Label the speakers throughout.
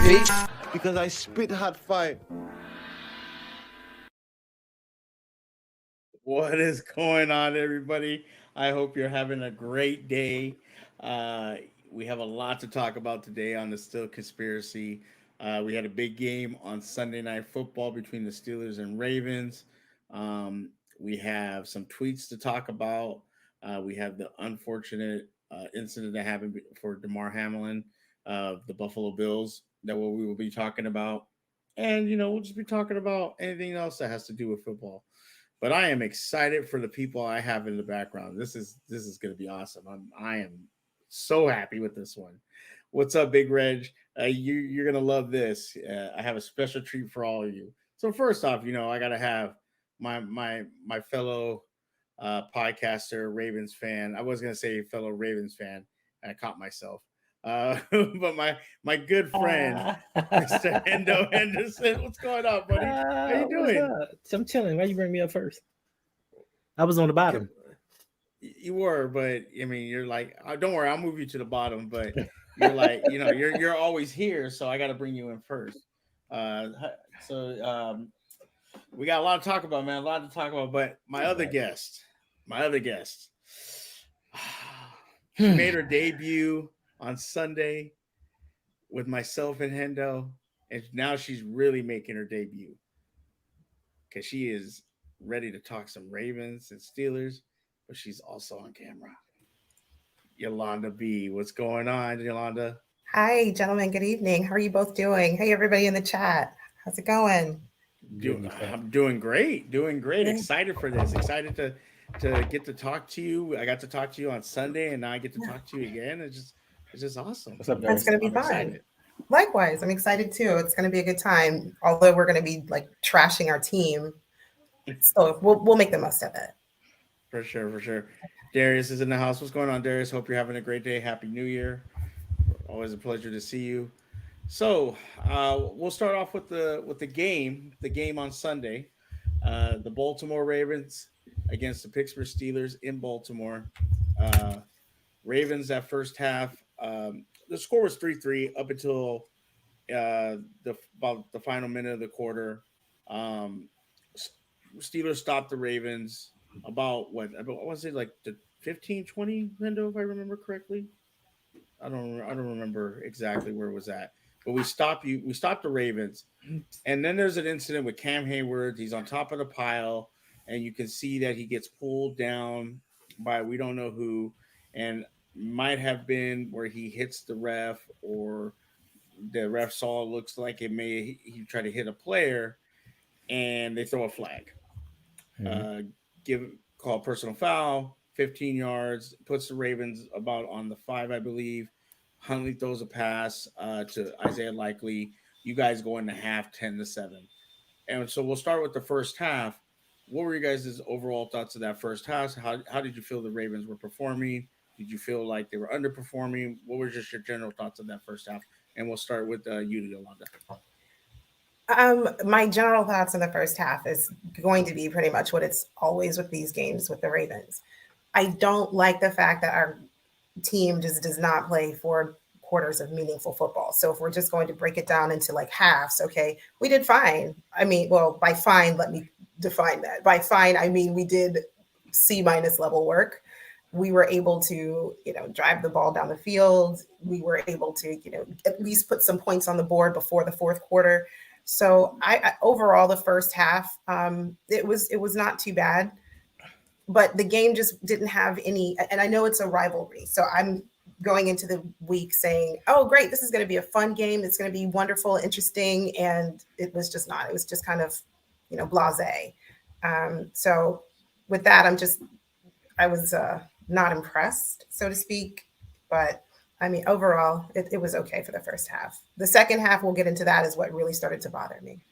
Speaker 1: bitch, because I spit hot fire.
Speaker 2: What is going on, everybody? I hope you're having a great day. Uh, we have a lot to talk about today on the Still Conspiracy. We had a big game on Sunday Night Football between the Steelers and Ravens. We have some tweets to talk about. We have the unfortunate incident that happened for Damar Hamlin of the Buffalo Bills that we will be talking about. And, we'll just be talking about anything else that has to do with football, but I am excited for the people I have in the background. This is going to be awesome. I am so happy with this one. What's up, Big Reg? You're gonna love this. I have a special treat for all of you. So first off, I gotta have my fellow podcaster, Ravens fan. I was gonna say fellow Ravens fan. And I caught myself. But my good friend, Mr. Hendo Henderson. What's going on, buddy? How you
Speaker 3: What's
Speaker 2: doing?
Speaker 3: up? I'm chilling. Why you bring me up first? I was on the bottom.
Speaker 2: You were, but I mean, you're like, don't worry, I'll move you to the bottom. But you're like, you're always here, so I got to bring you in first. Uh, so we got a lot to talk about, man. A lot to talk about. But my other guest, she made her debut on Sunday with myself and Hendo, and now she's really making her debut because she is ready to talk some Ravens and Steelers, but she's also on camera. Yolanda B. What's going on, Yolanda?
Speaker 4: Hi, gentlemen. Good evening. How are you both doing? Hey, everybody in the chat. How's it going?
Speaker 2: I'm doing great. Doing great.
Speaker 4: Yeah.
Speaker 2: Excited for this. Excited to get to talk to you. I got to talk to you on Sunday, and now I get to talk to you again. It's just awesome.
Speaker 3: What's up,
Speaker 4: That's
Speaker 3: Darius?
Speaker 4: going to be
Speaker 2: I'm
Speaker 4: fun.
Speaker 2: excited.
Speaker 4: Likewise, I'm excited too. It's going to be a good time. Although we're going to be like trashing our team, so we'll make the most of it.
Speaker 2: For sure, for sure. Darius is in the house. What's going on, Darius? Hope you're having a great day. Happy New Year. Always a pleasure to see you. So we'll start off with the game on Sunday. The Baltimore Ravens against the Pittsburgh Steelers in Baltimore. Uh, Ravens that first half. The score was 3-3 up until about the final minute of the quarter. Um, Steelers stopped the Ravens about what I want to say like the 15-20 window if I remember correctly. I don't remember exactly where it was at, but we stopped the Ravens, and then there's an incident with Cam Hayward. He's on top of the pile, and you can see that he gets pulled down by we don't know who, and might have been where he hits the ref, or the ref saw it looks like it may he tried to hit a player, and they throw a flag. Uh, give call personal foul, 15 yards, puts the Ravens about on the 5, I believe. Huntley throws a pass to Isaiah Likely. You guys go into half 10-7. And so we'll start with the first half. What were you guys' overall thoughts of that first half? How did you feel the Ravens were performing? Did you feel like they were underperforming? What were just your general thoughts of that first half? And we'll start with you, Yolanda.
Speaker 4: My general thoughts in the first half is going to be pretty much what it's always with these games with the Ravens. I don't like the fact that our team just does not play 4 quarters of meaningful football. So if we're just going to break it down into like halves, okay, we did fine. I mean, well, by fine, let me define that. By fine, I mean we did C- level work. We were able to, drive the ball down the field. We were able to, at least put some points on the board before the fourth quarter. So I overall the first half, it was not too bad, but the game just didn't have any. And I know it's a rivalry, so I'm going into the week saying, "Oh, great, this is going to be a fun game. It's going to be wonderful, interesting," and it was just not. It was just kind of, blasé. So with that, I was not impressed, so to speak, but. I mean, overall, it was okay for the first half. The second half, we'll get into that, is what really started to bother me.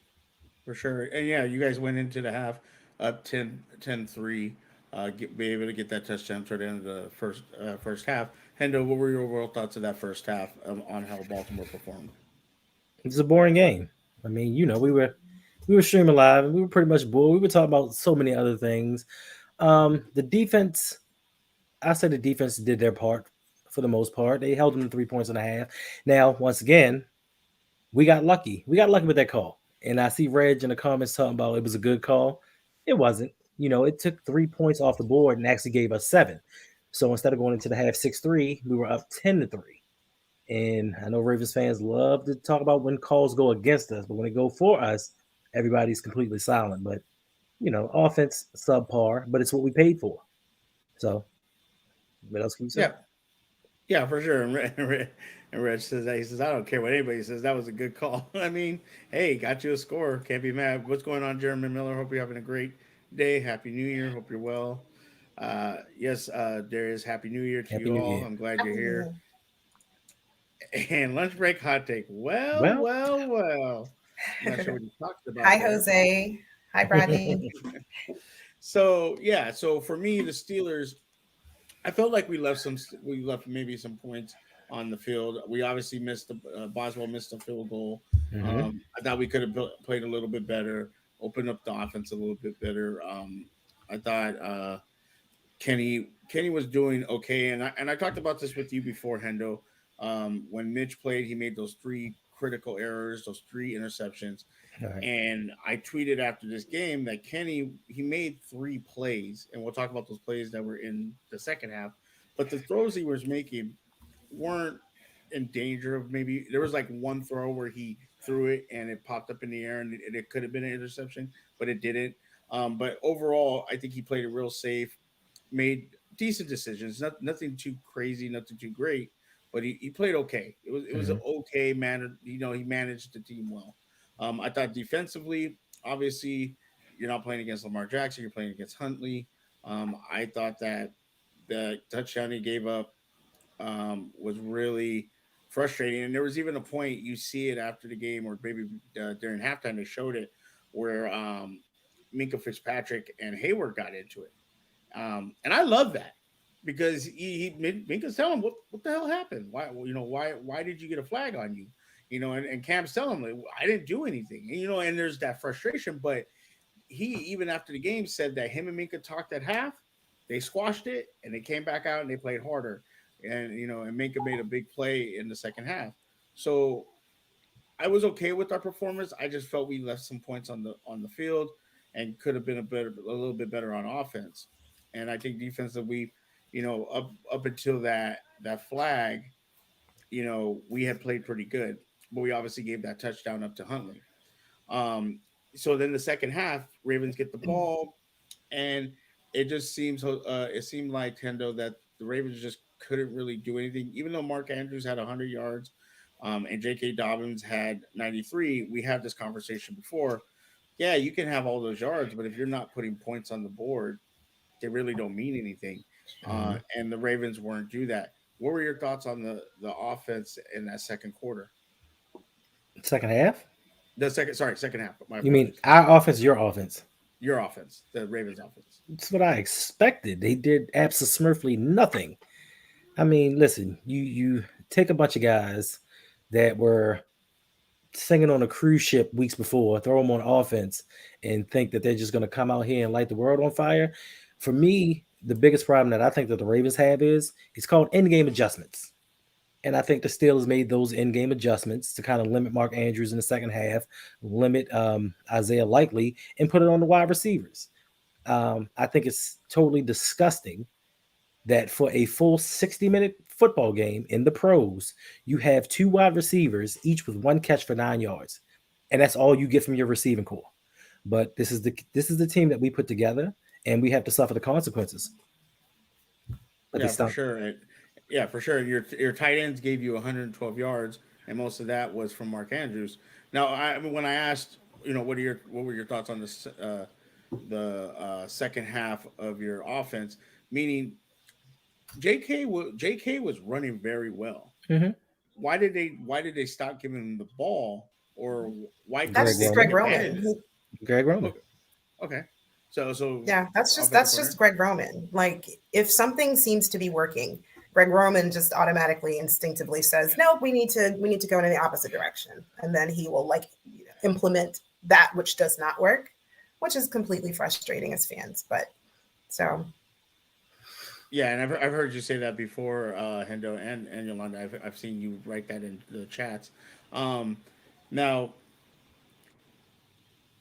Speaker 2: For sure. And yeah, you guys went into the half up 10-3, be able to get that touchdown toward the end of the first half. Hendo, what were your overall thoughts of that first half on how Baltimore performed?
Speaker 3: It's a boring game. I mean, we were streaming live and we were pretty much bored. We were talking about so many other things. The defense, I say the defense did their part for the most part. They held them to 3 points and a half. Now, once again, we got lucky. We got lucky with that call. And I see Reg in the comments talking about it was a good call. It wasn't. It took 3 points off the board and actually gave us 7. So instead of going into the half 6-3, we were up 10-3. And I know Ravens fans love to talk about when calls go against us, but when they go for us, everybody's completely silent. But offense subpar, but it's what we paid for. So what else can we say?
Speaker 2: Yeah, yeah, for sure. And Reg says that he says I don't care what anybody says. That was a good call. I mean, hey, got you a score. Can't be mad. What's going on, Jeremy Miller? Hope you're having a great day. Happy New Year. Hope you're well. Yes, Darius. Happy New Year to
Speaker 3: Happy
Speaker 2: you
Speaker 3: New
Speaker 2: all.
Speaker 3: Year.
Speaker 2: I'm glad you're
Speaker 4: Happy New
Speaker 2: here.
Speaker 4: Year.
Speaker 2: And lunch break hot take. Well,
Speaker 3: Well,
Speaker 2: well, well. I'm not sure what you talked about
Speaker 4: Hi,
Speaker 2: there.
Speaker 4: Jose. Hi, Bradley.
Speaker 2: So yeah, so for me, the Steelers, I felt like we left maybe some points on the field. We obviously missed the Boswell missed a field goal.
Speaker 3: mhm.
Speaker 2: I thought we could have played a little bit better, opened up the offense a little bit better. I thought Kenny was doing okay, and I talked about this with you before, Hendo. When Mitch played, he made those 3 critical errors, those 3 interceptions.
Speaker 3: All right.
Speaker 2: And I tweeted after this game that Kenny he made 3 plays, and we'll talk about those plays that were in the second half. But the throws he was making weren't in danger of maybe there was like one throw where he threw it and it popped up in the air and it could have been an interception, but it didn't. But overall, I think he played it real safe, made decent decisions, nothing too crazy, nothing too great, but he played okay. It was an
Speaker 3: Mhm.
Speaker 2: okay manner. He managed the team well. I thought defensively, obviously, you're not playing against Lamar Jackson, you're playing against Huntley. I thought that the touchdown he gave up was really frustrating. And there was even a point you see it after the game, or maybe during halftime they showed it, where Minka Fitzpatrick and Hayward got into it, and I love that because Minka's telling him what the hell happened. Why did you get a flag on you? And Cam's telling him like, I didn't do anything. And there's that frustration, but he even after the game said that him and Minka talked at half. They squashed it and they came back out and they played harder. And Minka made a big play in the second half. So I was okay with our performance. I just felt we left some points on the field and could have been a little bit better on offense. And I think defensively, up until that flag, we had played pretty good, but we obviously gave that touchdown up to Huntley. Um, so then the second half, Ravens get the ball, and it seemed like Tendo that the Ravens just couldn't really do anything, even though Mark Andrews had 100 yards, and J.K. Dobbins had 93. We had this conversation before. Yeah, you can have all those yards, but if you're not putting points on the board, they really don't mean anything.
Speaker 3: Mhm.
Speaker 2: And the Ravens weren't do that. What were your thoughts on the offense in that second quarter?
Speaker 3: Second half?
Speaker 2: Second half. My
Speaker 3: You mean
Speaker 2: apologies.
Speaker 3: our offense, your offense?
Speaker 2: Your offense, the Ravens offense.
Speaker 3: That's what I expected. They did absolutely nothing. I mean, listen, you take a bunch of guys that were singing on a cruise ship weeks before, throw them on offense, and think that they're just going to come out here and light the world on fire. For me, the biggest problem that I think that the Ravens have is it's called in-game adjustments. And I think the Steelers made those in-game adjustments to kind of limit Mark Andrews in the second half, limit Isaiah Likely, and put it on the wide receivers. I think it's totally disgusting that for a full 60-minute football game in the pros, you have 2 wide receivers, each with 1 catch for 9 yards. And that's all you get from your receiving core. But this is the team that we put together, and we have to suffer the consequences. But they
Speaker 2: Yeah, for
Speaker 3: stunk.
Speaker 2: sure. Yeah, for sure. Your tight ends gave you 112 yards, and most of that was from Mark Andrews. Now, when I asked, what were your thoughts on this, the second half of your offense? Meaning, J.K. was running very well.
Speaker 3: Mhm.
Speaker 2: Why did they stop giving him the ball, or why
Speaker 3: Greg
Speaker 2: couldn't
Speaker 4: That's
Speaker 2: they
Speaker 4: just
Speaker 2: take
Speaker 4: Greg
Speaker 3: Roman.
Speaker 4: Roman.
Speaker 2: advantage?
Speaker 3: Greg Roman.
Speaker 2: Okay, okay. So
Speaker 4: Yeah, that's just
Speaker 2: offensive
Speaker 4: that's just
Speaker 2: coordinator.
Speaker 4: Greg Roman. Like if something seems to be working, Greg Roman just automatically instinctively says, "No, we need to go in the opposite direction." And then he will implement that which does not work, which is completely frustrating as fans. But so
Speaker 2: Yeah, and I've heard you say that before, Hendo and Yolanda. I've seen you write that in the chats. Um, Now,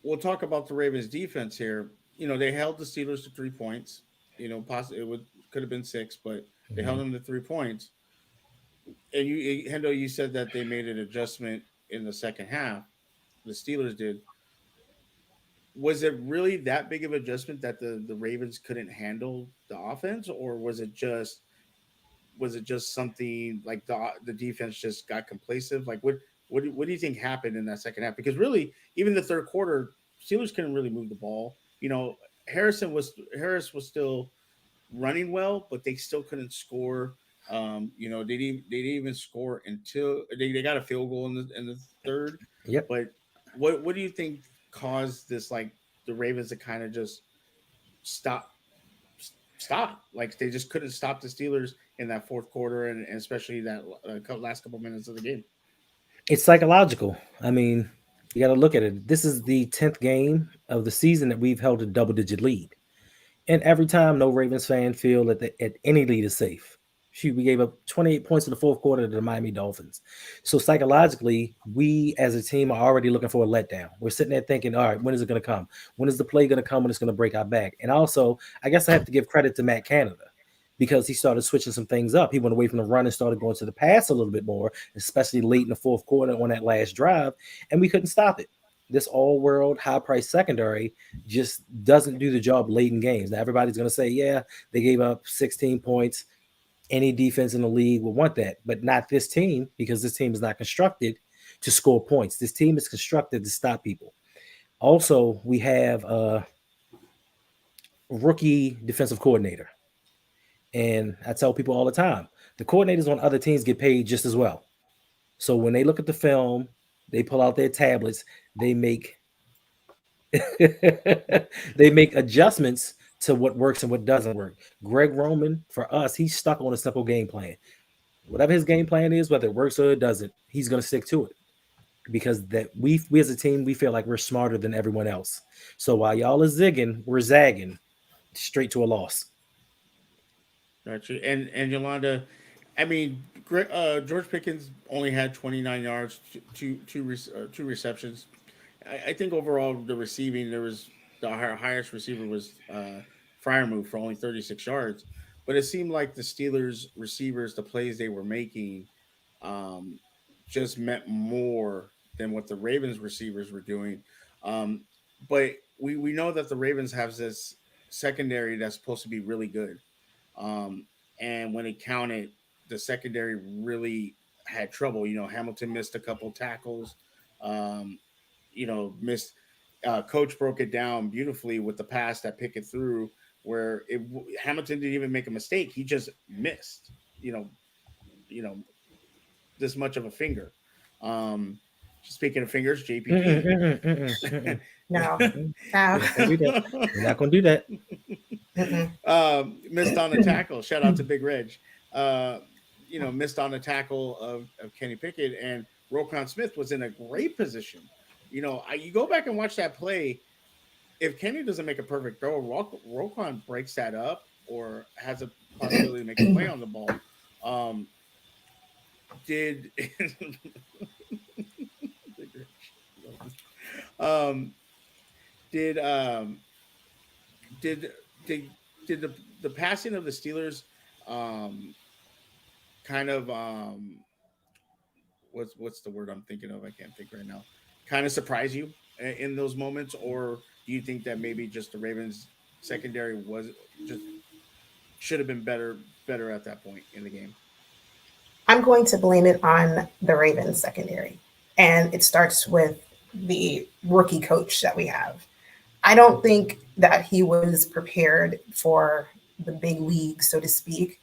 Speaker 2: we'll talk about the Ravens defense here. They held the Steelers to 3 points. Possibly could have been six, but they held
Speaker 3: Mhm.
Speaker 2: them to 3 points. And Hendo, you said that they made an adjustment in the second half. The Steelers did. Was it really that big of an adjustment that the Ravens couldn't handle the offense, or was it just something like the defense just got complacent? Like what do you think happened in that second half? Because really, even the third quarter, Steelers couldn't really move the ball. Harris was still running well, but they still couldn't score. They didn't even score until they got a field goal in the third.
Speaker 3: Yep.
Speaker 2: But what do you think caused this, like, the Ravens to kind of just stop stop. Like, they just couldn't stop the Steelers in that fourth quarter, and especially that last couple minutes of the game.
Speaker 3: It's psychological. I mean, you got to look at it. This is the 10th game of the season that we've held a double-digit lead. And every time, no Ravens fan feel that any lead is safe. Shoot, we gave up 28 points in the fourth quarter to the Miami Dolphins. So psychologically, we as a team are already looking for a letdown. We're sitting there thinking, all right, when is it going to come? When is the play going to come when it's going to break our back? And also, I guess I have to give credit to Matt Canada because he started switching some things up. He went away from the run and started going to the pass a little bit more, especially late in the fourth quarter on that last drive, and we couldn't stop it. This all-world, high-priced secondary just doesn't do the job late in games. Now, everybody's going to say, yeah, they gave up 16 points. Any defense in the league will want that, but not this team, because this team is not constructed to score points. This team is constructed to stop people. Also, we have a rookie defensive coordinator. And I tell people all the time, the coordinators on other teams get paid just as well. So when they look at the film, they pull out their tablets, they make they make adjustments to what works and what doesn't work. Greg Roman, for us, he's stuck on a simple game plan. Whatever his game plan is, whether it works or it doesn't, he's going to stick to it, because that we as a team, we feel like we're smarter than everyone else. So while y'all are zigging, we're zagging straight to a loss.
Speaker 2: Gotcha. And Yolanda, I mean, George Pickens only had 29 yards, two receptions. I think overall the receiving, there was the highest receiver was Fryermuth for only 36 yards, but it seemed like the Steelers receivers, the plays they were making, um, just meant more than what the Ravens receivers were doing. Um, but we know that the Ravens have this secondary that's supposed to be really good. Um, and when it counted, the secondary really had trouble. Hamilton missed a couple tackles. Um, missed. Coach broke it down beautifully with the pass that Pickett threw, where Hamilton didn't even make a mistake. He just missed. You know, you know, this much of a finger. Um, Speaking of fingers, JPP.
Speaker 4: No.
Speaker 3: We're not gonna do that. We're not gonna do that.
Speaker 2: Missed on a tackle. Shout out to Big Reg. Uh, missed on a tackle of Kenny Pickett, and Roquan Smith was in a great position. You go back and watch that play. If Kenny doesn't make a perfect throw, Roquan breaks that up or has a possibility to make a play on the ball. Did um, did did did did the passing of the Steelers um, kind of what's the word I'm thinking of? I can't think right now. Kind of surprise you in those moments, or do you think that maybe just the Ravens secondary was just should have been better at that point in the game?
Speaker 4: I'm going to blame it on the Ravens secondary. And it starts with the rookie coach that we have. I don't think that he was prepared for the big league, so to speak,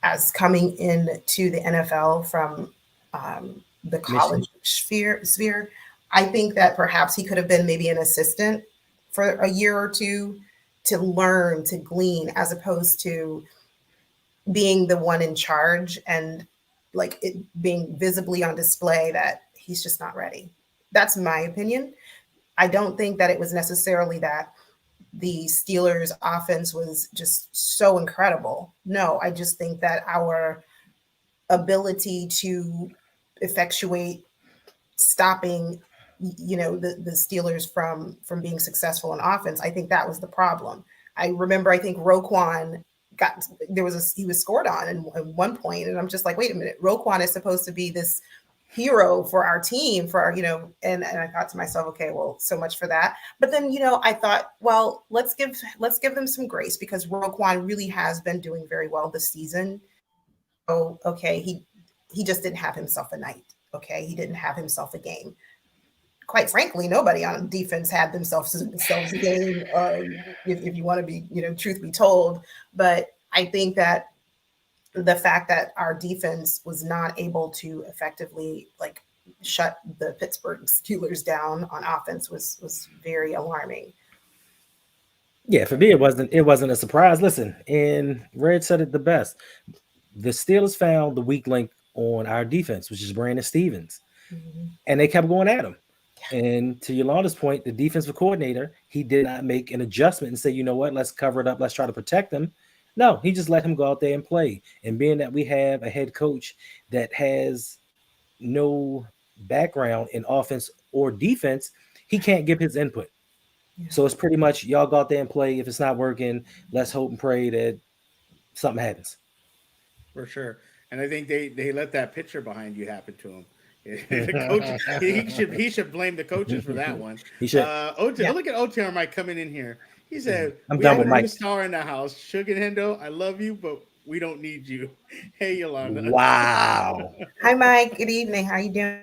Speaker 4: as coming into the NFL from the
Speaker 3: Michigan.
Speaker 4: college sphere. I think that perhaps he could have been maybe an assistant for a year or two to learn, to glean, as opposed to being the one in charge and like it being visibly on display that he's just not ready. That's my opinion. I don't think that it was necessarily that the Steelers offense was just so incredible. No, I just think that our ability to effectuate stopping the Steelers from being successful in offense. I think that was the problem. I remember, I think Roquan he was scored on at one point, and I'm just like, wait a minute, Roquan is supposed to be this hero for our team, for our, and I thought to myself, okay, well, so much for that. But then, I thought, well, let's give them some grace, because Roquan really has been doing very well this season. Oh, okay, he just didn't have himself a night. Okay, he didn't have himself a game. Quite frankly, nobody on defense had themselves a game. If you want to be, truth be told, but I think that the fact that our defense was not able to effectively shut the Pittsburgh Steelers down on offense was very alarming.
Speaker 3: Yeah, for me it wasn't a surprise. Listen, and Red said it the best. The Steelers found the weak link on our defense, which is Brandon Stevens, and they kept going at him. And to Yolanda's point, the defensive coordinator, he did not make an adjustment and say, you know what, let's cover it up, let's try to protect him. No, he just let him go out there and play. And being that we have a head coach that has no background in offense or defense, he can't give his input. So it's pretty much y'all go out there and play. If it's not working, let's hope and pray that something happens.
Speaker 2: For sure. And I think they let that picture behind you happen to him. The coach, he should blame the coaches for that one.
Speaker 3: He should.
Speaker 2: Look at OTR Mike coming in here. He said,
Speaker 3: I'm
Speaker 2: "We
Speaker 3: done
Speaker 2: have
Speaker 3: with
Speaker 2: a
Speaker 3: Mike.
Speaker 2: new star in the house. Suge and Hendo, I love you, but we don't need you." Hey, Yolanda.
Speaker 3: Wow.
Speaker 4: Hi, Mike. Good evening. How you doing?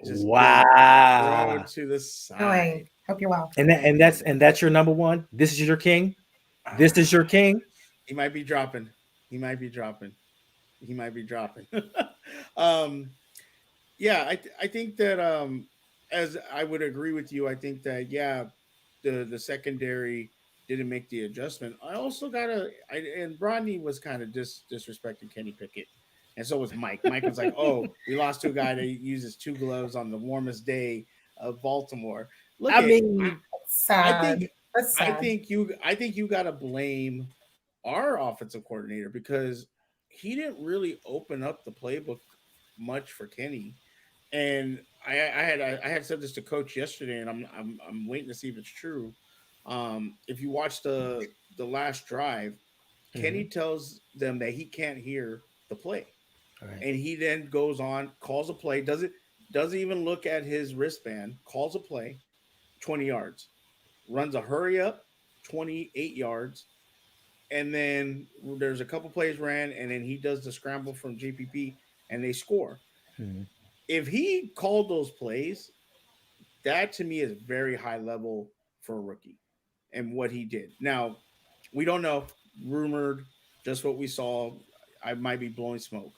Speaker 2: Just
Speaker 3: Wow.
Speaker 2: throw to the side.
Speaker 4: Doing. Hope you're well.
Speaker 3: And that's your number one. This is your king. This is your king.
Speaker 2: He might be dropping. He might be dropping. Yeah, I think that as I would agree with you, I think that the secondary didn't make the adjustment. I also and Brodney was kind of disrespecting Kenny Pickett, and so was Mike. Mike was like, "Oh, we lost to a guy that uses two gloves on the warmest day of Baltimore." Look,
Speaker 3: I mean,
Speaker 4: sad.
Speaker 2: I think you got to blame our offensive coordinator, because he didn't really open up the playbook much for Kenny. And I had said this to Coach yesterday, and I'm waiting to see if it's true. If you watch the last drive, Kenny tells them that he can't hear the play, and he then goes on, calls a play, doesn't even look at his wristband, calls a play, 20 yards, runs a hurry up, 28 yards, and then there's a couple plays ran, and then he does the scramble from JPP, and they score. If he called those plays, that to me is very high level for a rookie, and what he did. Now, we don't know, rumored, just what we saw. I might be blowing smoke,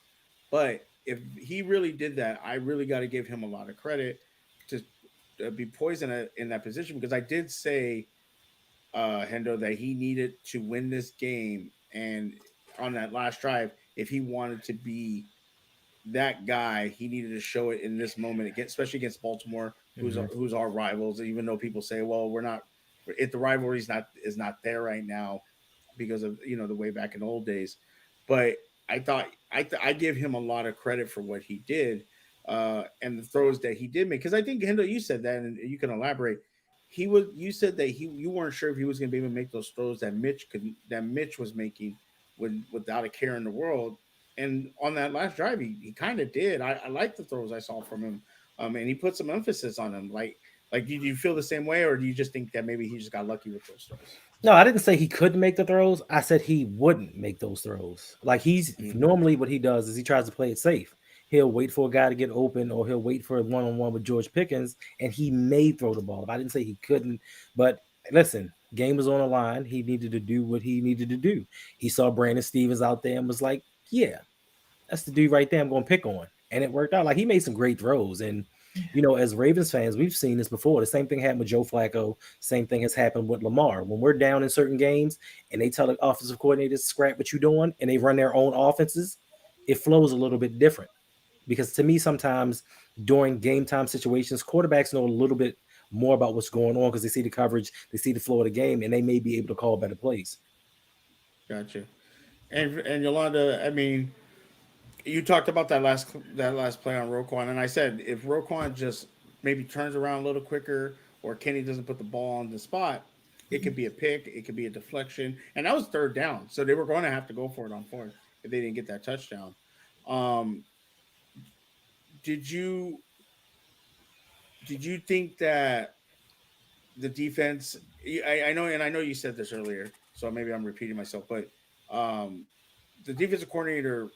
Speaker 2: but if he really did that, I really got to give him a lot of credit to be poised in that position, because I did say, Hendo, that he needed to win this game, and on that last drive, if he wanted to be that guy, he needed to show it in this moment, especially against Baltimore, who's our rivals. Even though people say, "Well, we're not," if the rivalry is not there right now because of the way back in the old days. But I thought I give him a lot of credit for what he did, and the throws that he did make. Because I think, Hendo, you said that, and you can elaborate. You said that you weren't sure if he was going to be able to make those throws that Mitch was making without a care in the world. And on that last drive, he kind of did. I like the throws I saw from him, and he put some emphasis on them. Like, do you feel the same way, or do you just think that maybe he just got lucky with those throws?
Speaker 3: No, I didn't say he couldn't make the throws. I said he wouldn't make those throws. Like, normally what he does is he tries to play it safe. He'll wait for a guy to get open, or he'll wait for a one-on-one with George Pickens, and he may throw the ball. I didn't say he couldn't, but listen, game was on the line. He needed to do what he needed to do. He saw Brandon Stevens out there and was like, yeah, that's the dude right there I'm going to pick on. And it worked out. Like, he made some great throws. And, as Ravens fans, we've seen this before. The same thing happened with Joe Flacco. Same thing has happened with Lamar. When we're down in certain games and they tell the offensive coordinators, scrap what you're doing, and they run their own offenses, it flows a little bit different. Because to me, sometimes during game time situations, quarterbacks know a little bit more about what's going on because they see the coverage, they see the flow of the game, and they may be able to call better plays.
Speaker 2: Gotcha. And Yolanda, I mean, you talked about that last play on Roquan, and I said if Roquan just maybe turns around a little quicker, or Kenny doesn't put the ball on the spot, it could be a pick, it could be a deflection, and that was third down, so they were going to have to go for it on fourth if they didn't get that touchdown. Um, did you think that the defense? I know, and I know you said this earlier, so maybe I'm repeating myself, but um, the defensive coordinator,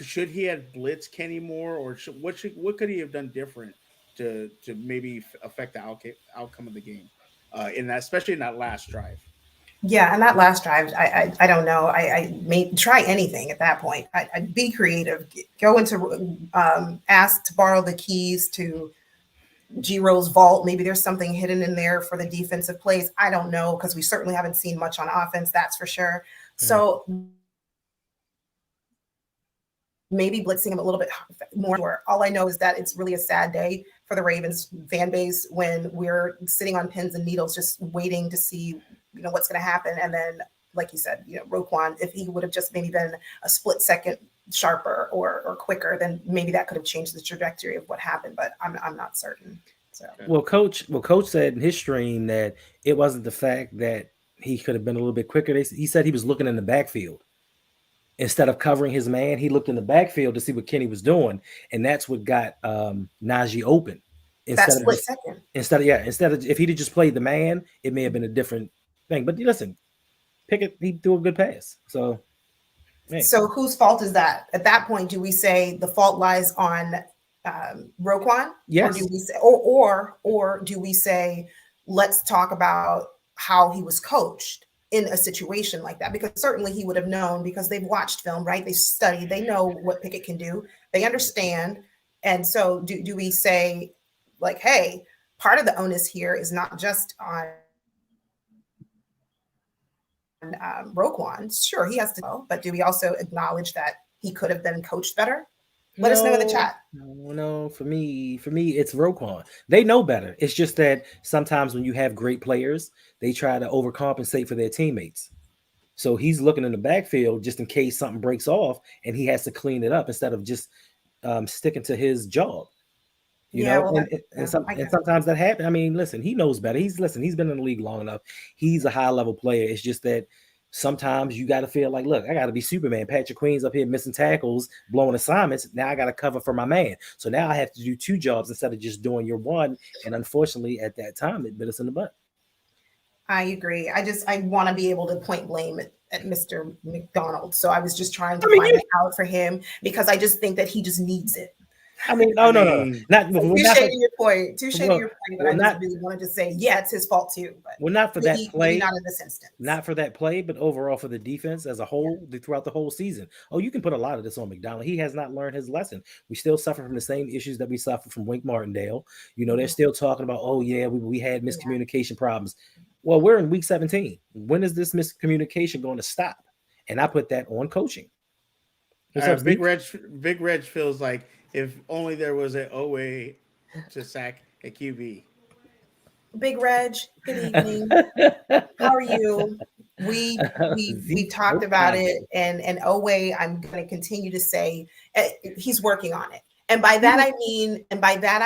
Speaker 2: should he have blitzed Kenny more, or what could he have done different to maybe affect the outcome of the game, in that, especially in that last drive?
Speaker 4: Yeah, and that last drive, I don't know. I may try anything at that point. I'd be creative. Go into ask to borrow the keys to Giro's vault. Maybe there's something hidden in there for the defensive plays. I don't know, because we certainly haven't seen much on offense. That's for sure. So maybe blitzing him a little bit more. All I know is that it's really a sad day for the Ravens fan base when we're sitting on pins and needles, just waiting to see, what's going to happen. And then, like you said, Roquan, if he would have just maybe been a split second sharper or quicker, then maybe that could have changed the trajectory of what happened. But I'm not certain. So
Speaker 3: Coach said in his stream that it wasn't the fact that he could have been a little bit quicker. He said he was looking in the backfield. Instead of covering his man, he looked in the backfield to see what Kenny was doing, and that's what got Najee open. Instead of if he'd just played the man, it may have been a different thing. But listen, Pickett, he threw a good pass. So, man.
Speaker 4: So whose fault is that? At that point, do we say the fault lies on Roquan?
Speaker 3: Yes.
Speaker 4: Or do we say, or do we say, let's talk about how he was coached in a situation like that? Because certainly he would have known, because they've watched film, right? They studied, they know what Pickett can do, they understand. And so do we say, like, hey, part of the onus here is not just on Roquan. Sure, he has to go, but do we also acknowledge that he could have been coached better? Let us know in the chat.
Speaker 3: No, for me, it's Roquan. They know better. It's just that sometimes when you have great players, they try to overcompensate for their teammates. So he's looking in the backfield just in case something breaks off, and he has to clean it up instead of just sticking to his job. And sometimes that happens. I mean, listen, he knows better. He's been in the league long enough. He's a high level player. It's just that sometimes you got to feel like, look, I got to be Superman. Patrick Queen's up here missing tackles, blowing assignments. Now I got to cover for my man. So now I have to do two jobs instead of just doing your one. And unfortunately, at that time, it bit us in the butt.
Speaker 4: I agree. I want to be able to point blame at Mr. McDonald. So I was just trying to find it out for him, because I just think that he just needs it.
Speaker 3: I mean, no. Not
Speaker 4: to your point. But I just really wanted to say, yeah, it's his fault too. But
Speaker 3: not for that play.
Speaker 4: Not in this instance.
Speaker 3: Not for that play, but overall for the defense as a whole throughout the whole season. Oh, you can put a lot of this on McDonald. He has not learned his lesson. We still suffer from the same issues that we suffered from Wink Martindale. They're still talking about, oh yeah, we had miscommunication problems. Well, we're in week 17. When is this miscommunication going to stop? And I put that on coaching.
Speaker 2: Big Reg feels like if only there was an OA to sack a QB.
Speaker 4: Big Reg, good evening. How are you? We talked about it, and OA, I'm going to continue to say he's working on it. And by that I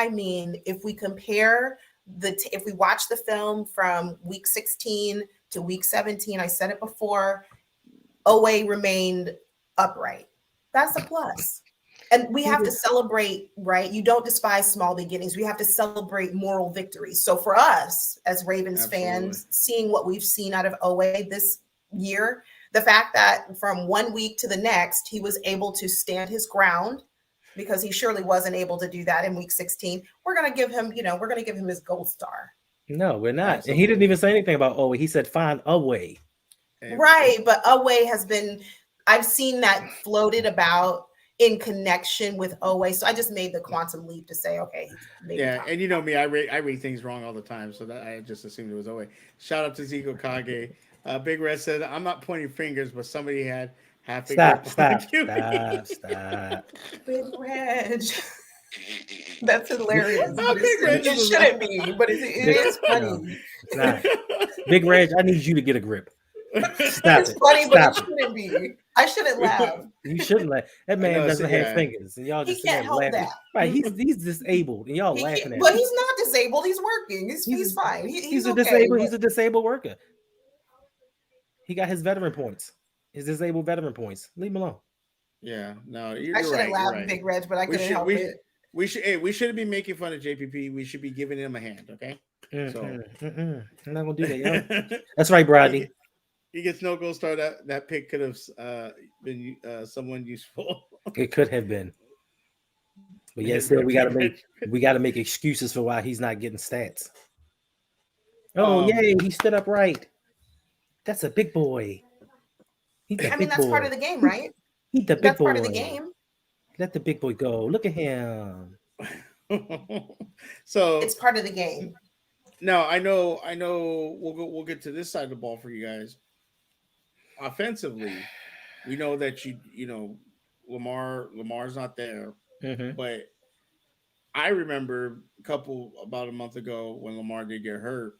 Speaker 4: mean, if we compare if we watch the film from week 16 to week 17, I said it before, OA remained upright. That's a plus. And we have to celebrate, right? You don't despise small beginnings. We have to celebrate moral victories. So for us as Ravens fans, seeing what we've seen out of OA this year, the fact that from 1 week to the next, he was able to stand his ground, because he surely wasn't able to do that in week 16. We're going to give him his gold star.
Speaker 3: No, we're not. Absolutely. And he didn't even say anything about OA. He said, find a way.
Speaker 4: Right. But OA I've seen that floated about in connection with OA. So I just made the quantum leap to say, okay.
Speaker 2: Yeah. And you know me, I read things wrong all the time. So that I just assumed it was OA. Shout out to Zico Kage. Big Red said, I'm not pointing fingers, but somebody had half a
Speaker 3: stop.
Speaker 4: Big Reg. That's hilarious. It shouldn't be, but it is funny.
Speaker 3: No, it's not. Big Reg, I need you to get a grip. Stop
Speaker 4: It's
Speaker 3: it.
Speaker 4: funny, but it
Speaker 3: Stop it.
Speaker 4: shouldn't be. I shouldn't laugh.
Speaker 3: You shouldn't laugh. That man
Speaker 2: know,
Speaker 3: doesn't
Speaker 2: so,
Speaker 3: have
Speaker 2: yeah.
Speaker 3: fingers, and y'all
Speaker 4: He
Speaker 3: just sitting
Speaker 4: can't
Speaker 3: there
Speaker 4: help
Speaker 3: laughing.
Speaker 4: that.
Speaker 3: Right? He's disabled, and y'all
Speaker 4: He
Speaker 3: laughing
Speaker 4: can't,
Speaker 3: at
Speaker 4: but
Speaker 3: him.
Speaker 4: he's not disabled. He's working. He's fine. He's
Speaker 3: a
Speaker 4: okay.
Speaker 3: disabled.
Speaker 4: but
Speaker 3: He's a disabled worker. He got his veteran points. His disabled veteran points. Leave him alone.
Speaker 2: Yeah, no,
Speaker 4: I
Speaker 2: you're
Speaker 4: shouldn't
Speaker 2: right.
Speaker 4: laugh,
Speaker 2: You're right.
Speaker 4: Big Reg, but I
Speaker 2: We
Speaker 4: couldn't
Speaker 2: should
Speaker 4: help it.
Speaker 2: we should hey, we shouldn't be making fun of JPP. We should be giving him a hand. Okay. So
Speaker 3: I'm not gonna do that, yo. That's right, Brodney.
Speaker 2: he gets no gold star. That pick could have been someone useful.
Speaker 3: It could have been, but yet still we gotta make excuses for why he's not getting stats. Oh yay, he stood up right. That's a big boy.
Speaker 4: I mean, that's part of the game, right?
Speaker 3: He's the big
Speaker 4: That's
Speaker 3: boy.
Speaker 4: part of the game.
Speaker 3: Let the big boy go. Look at him.
Speaker 2: So
Speaker 4: It's part of the game.
Speaker 2: No, I know. We'll get to this side of the ball for you guys. Offensively, we know that you know Lamar's not there, but I remember about a month ago when Lamar did get hurt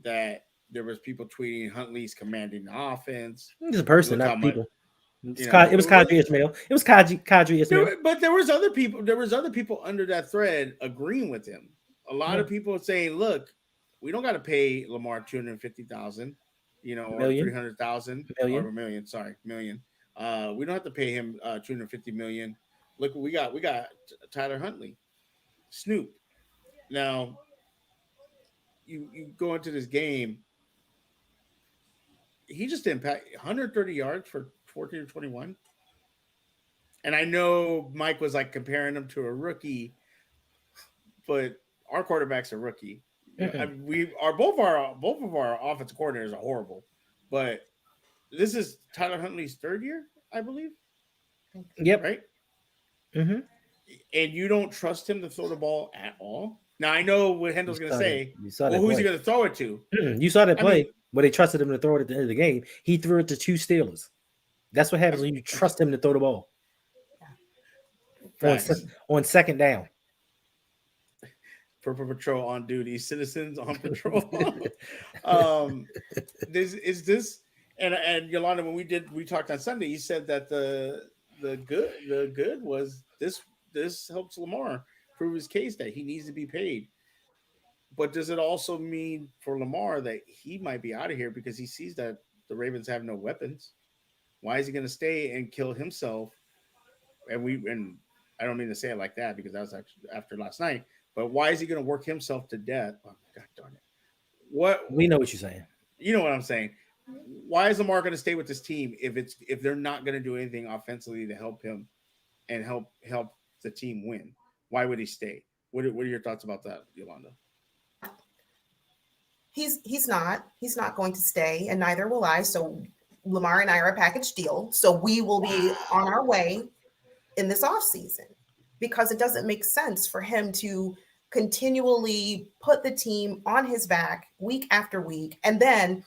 Speaker 2: that there was people tweeting Huntley's commanding the offense.
Speaker 3: He's a person,
Speaker 2: Look
Speaker 3: not people. It was Kadri Ismail. It was Kadri Ismail.
Speaker 2: But there was other people. There was other people under that thread agreeing with him. A lot of people saying, "Look, we don't got to pay Lamar $250,000, or $300,000 or $1 million. Sorry, million. We don't have to pay him $250 million. Look what we got. We got Tyler Huntley, Snoop. Now, you go into this game. He just impacted 130 yards for 14 to 21. And I know Mike was like comparing him to a rookie, but our quarterback's a rookie. Both of our offensive coordinators are horrible, but this is Tyler Huntley's third year, I believe.
Speaker 3: Yep.
Speaker 2: Right. And you don't trust him to throw the ball at all. Now I know what Hendel's going to say. Well, who's he going to throw it to?
Speaker 3: You saw that play where they trusted him to throw it at the end of the game. He threw it to 2 Steelers. That's what happens when you trust him to throw the ball on second down.
Speaker 2: Purple Patrol on duty, citizens on patrol. This and Yolanda, when we talked on Sunday, you said that the good was this helps Lamar prove his case that he needs to be paid. But does it also mean for Lamar that he might be out of here because he sees that the Ravens have no weapons? Why is he going to stay and kill himself? And I don't mean to say it like that because that was actually after last night. But why is he going to work himself to death? Oh, God darn it!
Speaker 3: We know what you're saying.
Speaker 2: You know what I'm saying. Why is Lamar going to stay with this team if they're not going to do anything offensively to help him and help the team win? Why would he stay? What are your thoughts about that, Yolanda?
Speaker 4: He's not going to stay, and neither will I. So Lamar and I are a package deal. So we will be on our way in this offseason because it doesn't make sense for him to continually put the team on his back week after week. And then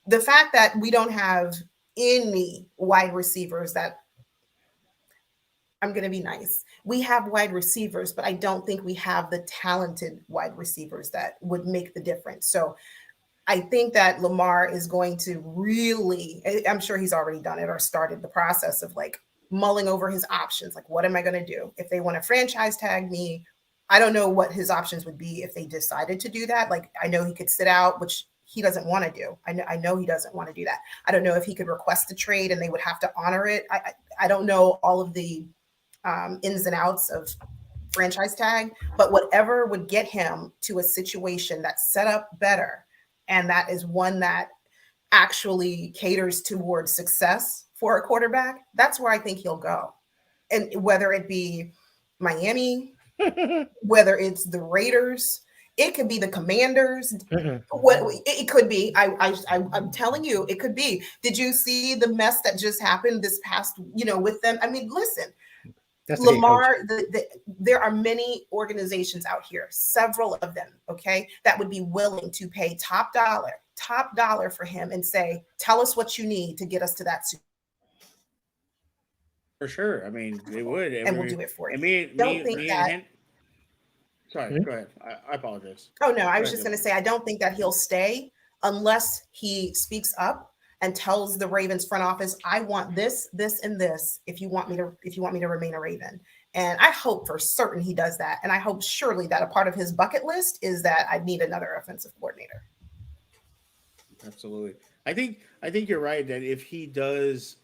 Speaker 4: the fact that we don't have any wide receivers that I'm going to be nice. We have wide receivers, but I don't think we have the talented wide receivers that would make the difference. So I think that Lamar is going to really, I'm sure he's already done it or started the process of like mulling over his options. Like, what am I going to do? If they want to franchise tag me, I don't know what his options would be if they decided to do that. Like, I know he could sit out, which he doesn't want to do. I know he doesn't want to do that. I don't know if he could request a trade and they would have to honor it. I don't know all of the ins and outs of franchise tag, but whatever would get him to a situation that's set up better, and that is one that actually caters towards success for a quarterback, that's where I think he'll go. And whether it be Miami, whether it's the Raiders, it could be the Commanders. What it could be, I'm telling you, it could be. Did you see the mess that just happened this past, with them? I mean, listen, Lamar, there are many organizations out here, several of them, okay, that would be willing to pay top dollar for him and say, tell us what you need to get us to that.
Speaker 2: For sure. I mean, they would.
Speaker 4: And we'll do it for you.
Speaker 2: Sorry, go ahead. I apologize.
Speaker 4: Oh, no, I was just going to say, I don't think that he'll stay unless he speaks up and tells the Ravens front office, I want this, this, and this if you want me to remain a Raven. And I hope for certain he does that. And I hope surely that a part of his bucket list is that I need another offensive coordinator.
Speaker 2: Absolutely. I think you're right that if he does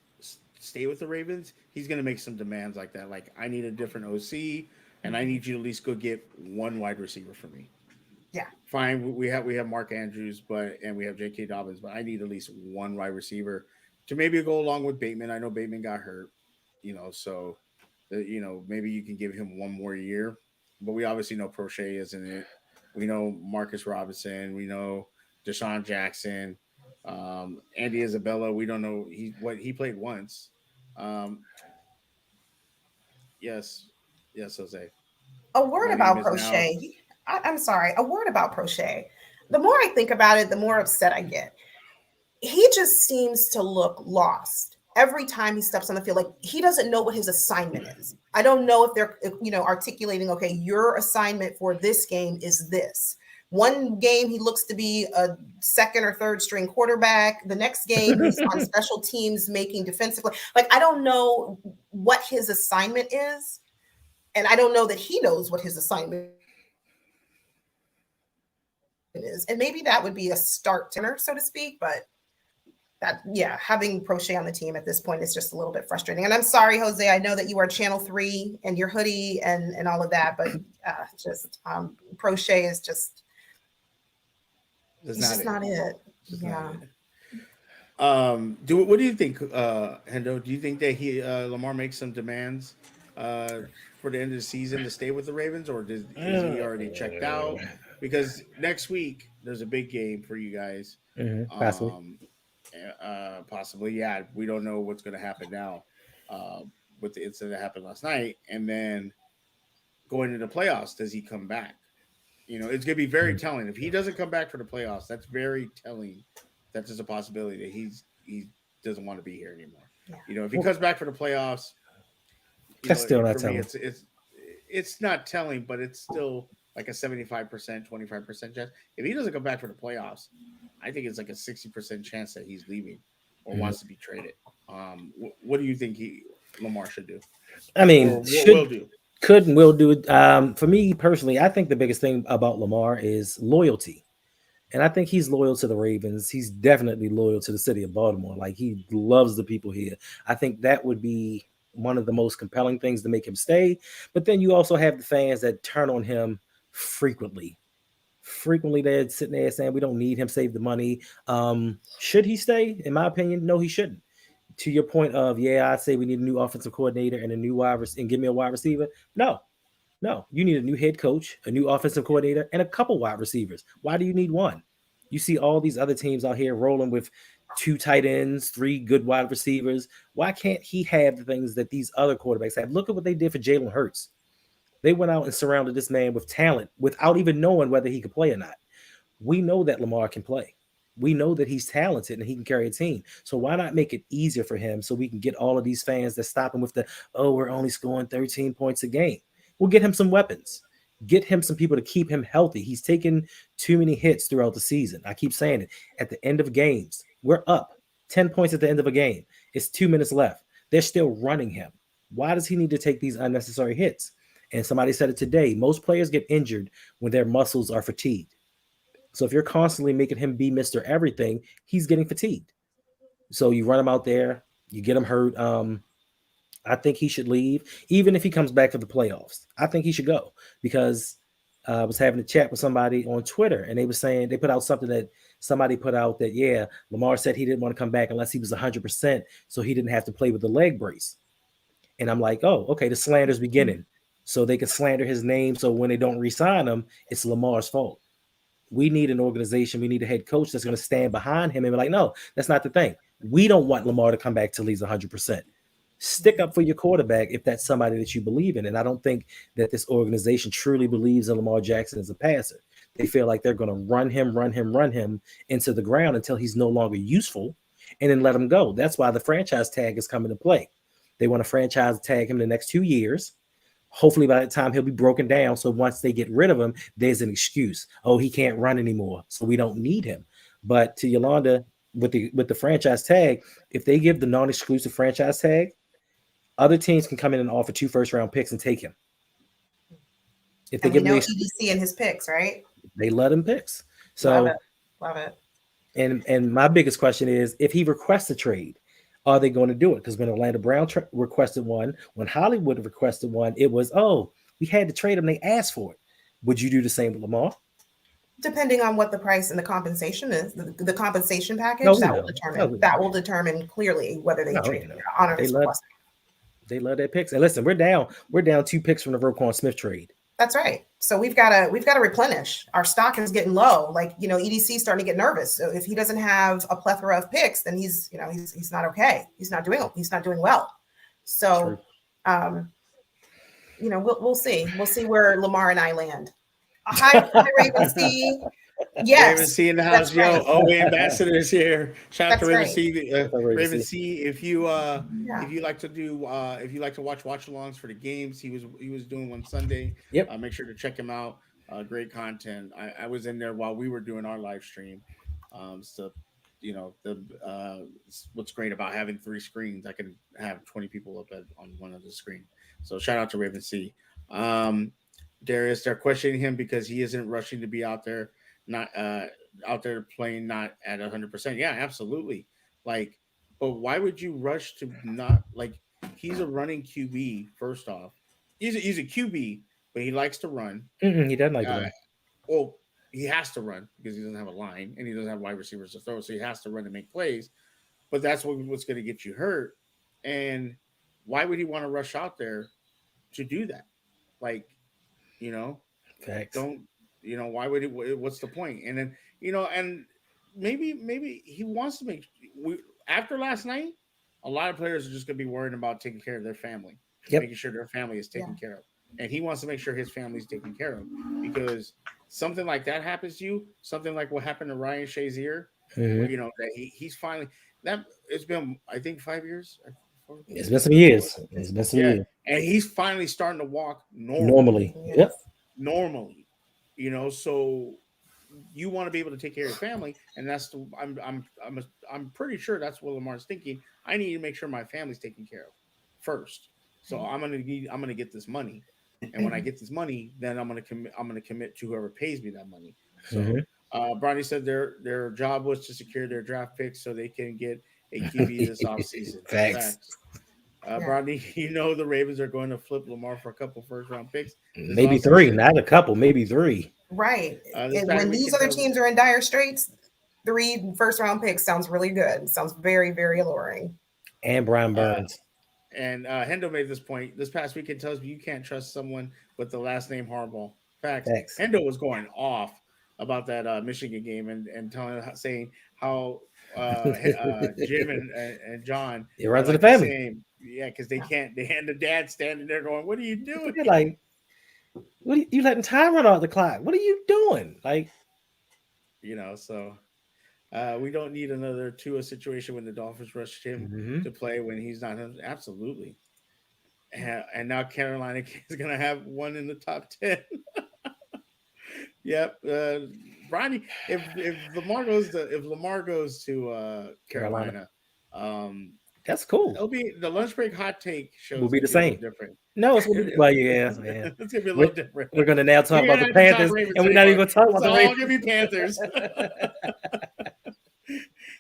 Speaker 2: stay with the Ravens, he's going to make some demands like that. Like, I need a different OC, and I need you to at least go get one wide receiver for me.
Speaker 4: Yeah.
Speaker 2: Fine, we have Mark Andrews, and we have J.K. Dobbins, but I need at least one wide receiver to maybe go along with Bateman. I know Bateman got hurt, so maybe you can give him one more year. But we obviously know Prochet isn't it. We know Marcus Robinson. We know Deshaun Jackson, Andy Isabella. We don't know he played once. Yes, Jose.
Speaker 4: A word
Speaker 2: My
Speaker 4: about
Speaker 2: name is now.
Speaker 4: Prochet. I'm sorry. A word about Prochet. The more I think about it, the more upset I get. He just seems to look lost every time he steps on the field. Like, he doesn't know what his assignment is. I don't know if they're, articulating, okay, your assignment for this game is this. One game he looks to be a second or third string quarterback. The next game he's on special teams making defensive play. Like, I don't know what his assignment is. And I don't know that he knows what his assignment is. And maybe that would be a start tenor, so to speak. But having Prochet on the team at this point is just a little bit frustrating. And I'm sorry, Jose, I know that you are Channel 3 and your hoodie and all of that, but Prochet is just, he's just not it. Yeah.
Speaker 2: What do you think, Hendo? Do you think that Lamar makes some demands for the end of the season to stay with the Ravens, or is he already checked out? Because next week there's a big game for you guys.
Speaker 3: Possibly.
Speaker 2: Possibly, yeah. We don't know what's going to happen now with the incident that happened last night, and then going into the playoffs, does he come back? It's going to be very telling if he doesn't come back for the playoffs. That's very telling. That there's a possibility that he doesn't want to be here anymore. Yeah. If he comes back for the playoffs,
Speaker 3: that's still not telling.
Speaker 2: It's not telling, but it's still like a 75%, 25% chance. If he doesn't come back for the playoffs, I think it's like a 60% chance that he's leaving or wants to be traded. What do you think Lamar should do?
Speaker 3: I mean,
Speaker 2: will do.
Speaker 3: Could and will do it. For me personally, I think the biggest thing about Lamar is loyalty. And I think he's loyal to the Ravens. He's definitely loyal to the city of Baltimore. Like, he loves the people here. I think that would be one of the most compelling things to make him stay. But then you also have the fans that turn on him frequently. They're sitting there saying, we don't need him, save the money. Should he stay? In my opinion, no, he shouldn't. To your point of, I say we need a new offensive coordinator and a new and give me a wide receiver. No, you need a new head coach, a new offensive coordinator, and a couple wide receivers. Why do you need one? You see all these other teams out here rolling with 2 tight ends, 3 good wide receivers. Why can't he have the things that these other quarterbacks have? Look at what they did for Jalen Hurts. They went out and surrounded this man with talent without even knowing whether he could play or not. We know that Lamar can play. We know that he's talented and he can carry a team. So why not make it easier for him so we can get all of these fans that stop him with we're only scoring 13 points a game. We'll get him some weapons. Get him some people to keep him healthy. He's taken too many hits throughout the season. I keep saying it. At the end of games, we're up 10 points at the end of a game. It's 2 minutes left. They're still running him. Why does he need to take these unnecessary hits? And somebody said it today. Most players get injured when their muscles are fatigued. So if you're constantly making him be Mr. Everything, he's getting fatigued. So you run him out there, you get him hurt. I think he should leave, even if he comes back for the playoffs. I think he should go because I was having a chat with somebody on Twitter, and they were saying they put out something that somebody put out that, Lamar said he didn't want to come back unless he was 100%, so he didn't have to play with the leg brace. And I'm like, oh, okay, the slander's beginning. So they can slander his name, so when they don't re-sign him, it's Lamar's fault. We need an organization. We need a head coach that's going to stand behind him and be like, no, that's not the thing. We don't want Lamar to come back till he's 100%. Stick up for your quarterback if that's somebody that you believe in. And I don't think that this organization truly believes in Lamar Jackson as a passer. They feel like they're going to run him into the ground until he's no longer useful and then let him go. That's why the franchise tag is coming to play. They want to franchise tag him the next 2 years. Hopefully by that time he'll be broken down. So once they get rid of him, there's an excuse. Oh, he can't run anymore, so we don't need him. But to Yolanda, with the franchise tag, if they give the non-exclusive franchise tag, other teams can come in and offer 2 first-round picks and take him. If they
Speaker 4: And we
Speaker 3: give him
Speaker 4: know
Speaker 3: the,
Speaker 4: EDC and his picks, right?
Speaker 3: they let him picks.
Speaker 4: Love
Speaker 3: So
Speaker 4: it. Love it.
Speaker 3: and my biggest question is, if he requests a trade, are they going to do it? Because when Orlando Brown requested one, when Hollywood requested one, it was, oh, we had to trade him. They asked for it. Would you do the same with Lamar?
Speaker 4: Depending on what the price and the compensation is, the compensation package,
Speaker 3: No, we
Speaker 4: that
Speaker 3: know.
Speaker 4: will determine
Speaker 3: No, we know.
Speaker 4: that will determine clearly whether they
Speaker 3: No,
Speaker 4: trade
Speaker 3: we know.
Speaker 4: honor
Speaker 3: They
Speaker 4: his
Speaker 3: love
Speaker 4: request.
Speaker 3: they love their picks. And listen, we're down 2 picks from the Roquan Smith trade.
Speaker 4: That's right. So we've got to replenish. Our stock is getting low. Like, EDC is starting to get nervous. So if he doesn't have a plethora of picks, then he's not okay. He's not doing well. So, we'll see. We'll see where Lamar and I land. Hi, Raven C. Yes,
Speaker 2: Raven C in the house, yo.
Speaker 4: right.
Speaker 2: OA ambassadors here. Shout out to Raven
Speaker 4: Right.
Speaker 2: C. Raven C. If you
Speaker 4: Yeah.
Speaker 2: like to watch alongs for the games, he was doing one Sunday.
Speaker 3: Yep.
Speaker 2: Make sure to check him out. Great content. I was in there while we were doing our live stream. So what's great about having 3 screens, I can have 20 people up on one of the screen. So shout out to Raven C. Darius, they're questioning him because he isn't rushing to be out there, not out there playing not at 100%. Yeah, absolutely. Like, but why would you rush to not, like, he's a running QB first off. He's a QB, but he likes to run.
Speaker 3: He doesn't like to run.
Speaker 2: Well, he has to run because he doesn't have a line and he doesn't have wide receivers to throw, so he has to run to make plays. But that's what's going to get you hurt. And why would he want to rush out there to do that? Like,
Speaker 3: Facts.
Speaker 2: don't, why would it? What's the point? And then, and maybe he wants to after last night, a lot of players are just going to be worried about taking care of their family, making sure their family is taken care of. And he wants to make sure his family is taken care of, because something like that happens to you, something like what happened to Ryan Shazier, that he's finally, that it's been, I think, 5 years.
Speaker 3: It's been some years.
Speaker 2: And he's finally starting to walk
Speaker 3: normally. Yep.
Speaker 2: Normally, so you want to be able to take care of your family, and that's I'm pretty sure that's what Lamar's thinking. I need to make sure my family's taken care of first. So I'm gonna get this money, and when I get this money, then I'm gonna commit to whoever pays me that money. So Bronny said their job was to secure their draft picks so they can get a QB this offseason.
Speaker 3: Facts.
Speaker 2: Bronny, the Ravens are going to flip Lamar for a couple first-round picks.
Speaker 3: Maybe 3, not a couple, maybe 3.
Speaker 4: Right. And when these other teams are in dire straits, 3 first-round picks sounds really good. Sounds very, very alluring.
Speaker 3: And Brian Burns.
Speaker 2: And Hendo made this point this past weekend. Tells me you can't trust someone with the last name Harbaugh. Facts. Hendo was going off about that Michigan game and saying how Jim and John,
Speaker 3: it runs in the family.
Speaker 2: Because they can't. They had the dad standing there going, "What are you doing?"
Speaker 3: They're like, "What are you letting time run out the clock? What are you doing?" Like,
Speaker 2: So we don't need another Tua situation when the Dolphins rushed him to play when he's not. Absolutely. And now Carolina is going to have one in the top 10. Yep. Bronny, if Lamar goes to Carolina,
Speaker 3: that's cool.
Speaker 2: It'll be the lunch break hot take show.
Speaker 3: Will be the same.
Speaker 2: Different.
Speaker 3: No, it's gonna be, well, yeah.
Speaker 2: It's gonna be a little different.
Speaker 3: We're gonna now talk about the Panthers, and we're not even gonna talk about the Ravens.
Speaker 2: Give me Panthers.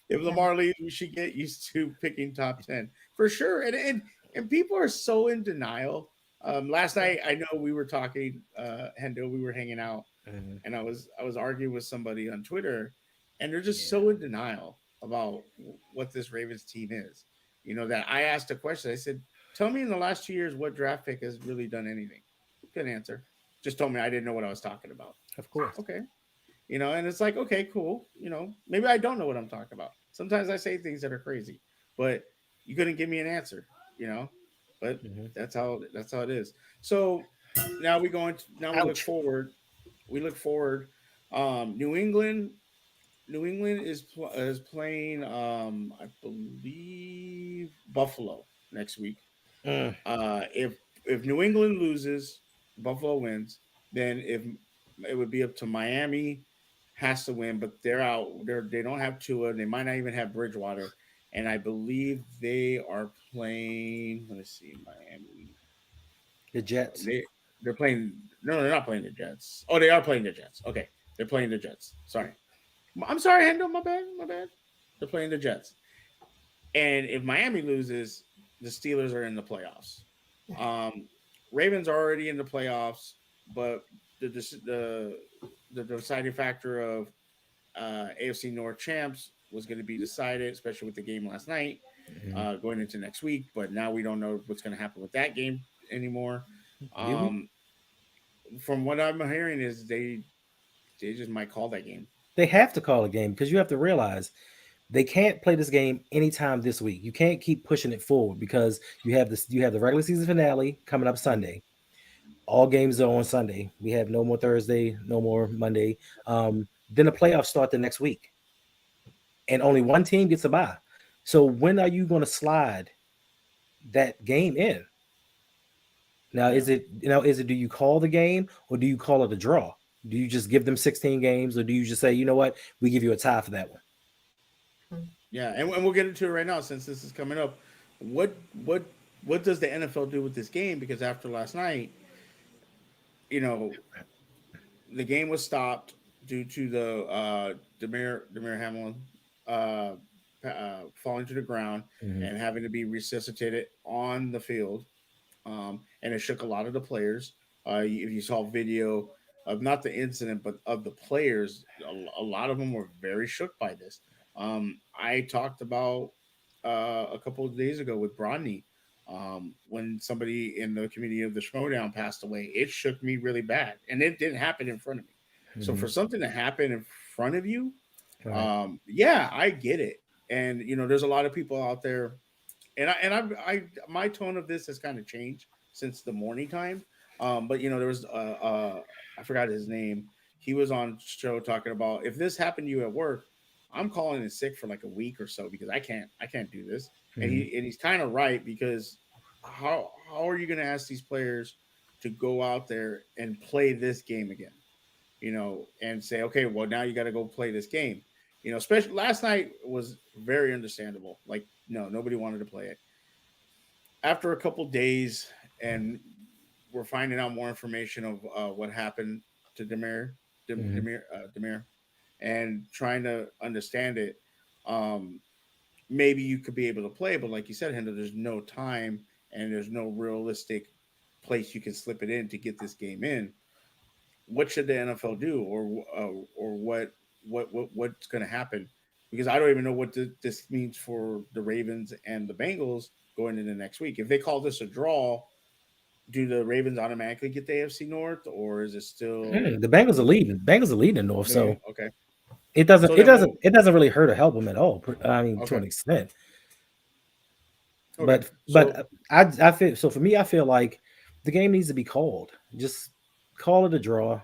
Speaker 2: If Lamar leaves, we should get used to picking top 10 for sure. And people are so in denial. Last night, I know we were talking, Hendo, we were hanging out, and I was arguing with somebody on Twitter, and they're just so in denial about what this Ravens team is. That I asked a question. I said, tell me in the last 2 years what draft pick has really done anything. Good answer. Just told me I didn't know what I was talking about.
Speaker 3: Of course.
Speaker 2: Okay. And it's like, okay, cool. Maybe I don't know what I'm talking about. Sometimes I say things that are crazy, but you couldn't give me an answer, but that's how it is. So now we look forward. New England is playing, I believe, Buffalo next week. If New England loses, Buffalo wins. Then if it would be up to Miami, has to win, but they're out. They don't have Tua. They might not even have Bridgewater, and I believe they are playing. Let me see, Miami.
Speaker 3: The Jets.
Speaker 2: They they're playing. No, they're not playing the Jets. Oh, they are playing the Jets. Okay, they're playing the Jets. Sorry, I'm sorry, Hendo. My bad. My bad. They're playing the Jets. And if Miami loses, the Steelers are in the playoffs. Um, Ravens are already in the playoffs, but the the, the deciding factor of AFC North champs was going to be decided, especially with the game last night,
Speaker 3: Mhm.
Speaker 2: going into next week. But now we don't know what's going to happen with that game anymore.
Speaker 3: Do we?
Speaker 2: Um, from what I'm hearing, is they just might call that game.
Speaker 3: They have to call a game because you have to realize they can't play this game anytime this week. You can't keep pushing it forward because you have the regular season finale coming up
Speaker 2: Mhm.
Speaker 3: Sunday. All games are on Sunday. We have no more Thursday, no more Monday. Then the playoffs start the next week, and only one team gets a bye. So when are you going to slide that game in? Now,
Speaker 2: Yeah.
Speaker 3: is it do you call the game or do you call it a draw? Do you just give them 16 games or do you just say, you know what, we give you a tie for that one?
Speaker 2: Yeah, and we'll get into it right now since this is coming up. What what what does the NFL do with this game? Because after last night, you know, the game was stopped due to the Demir Hamlin uh, falling to the ground
Speaker 3: Mhm.
Speaker 2: and having to be resuscitated on the field, and it shook a lot of the players. If you saw video of not the incident but of the players, a lot of them were very shook by this. I talked about a couple of days ago with Bronny. When somebody in the community of the Schmodown passed away, it shook me really bad, and it didn't happen in front of me. So for
Speaker 3: Mhm.
Speaker 2: something to happen in front of you,
Speaker 3: All right.
Speaker 2: yeah, I get it. And there's a lot of people out there, and I my tone of this has kind of changed since the morning time. But there was I forgot his name. He was on show talking about if this happened to you at work, I'm calling in sick for like a week or so because I can't do this. And
Speaker 3: Mhm.
Speaker 2: he's kind of right because how are you going to ask these players to go out there and play this game again? And say, okay, well now you got to go play this game. Especially last night was very understandable. Like, no, nobody wanted to play it. After a couple days, and we're finding out more information of what happened to
Speaker 3: Mhm.
Speaker 2: Demir, and trying to understand it. Um, Maybe you could be able to play, but like you said, Hendo, there's no time and there's no realistic place you can slip it in to get this game in. What should the NFL do, or what's going to happen? Because I don't even know what this means for the Ravens and the Bengals going into next week. If they call this a draw, do the Ravens automatically get the AFC North, or is it still
Speaker 3: The Bengals are leading. Bengals are leading the North, so
Speaker 2: Okay,
Speaker 3: it doesn't
Speaker 2: so
Speaker 3: it
Speaker 2: then
Speaker 3: doesn't
Speaker 2: we'll
Speaker 3: it doesn't really hurt or help them at all. I mean, to
Speaker 2: okay,
Speaker 3: an extent.
Speaker 2: okay.
Speaker 3: But I feel so for me, I feel like the game needs to be called. Just call it a draw,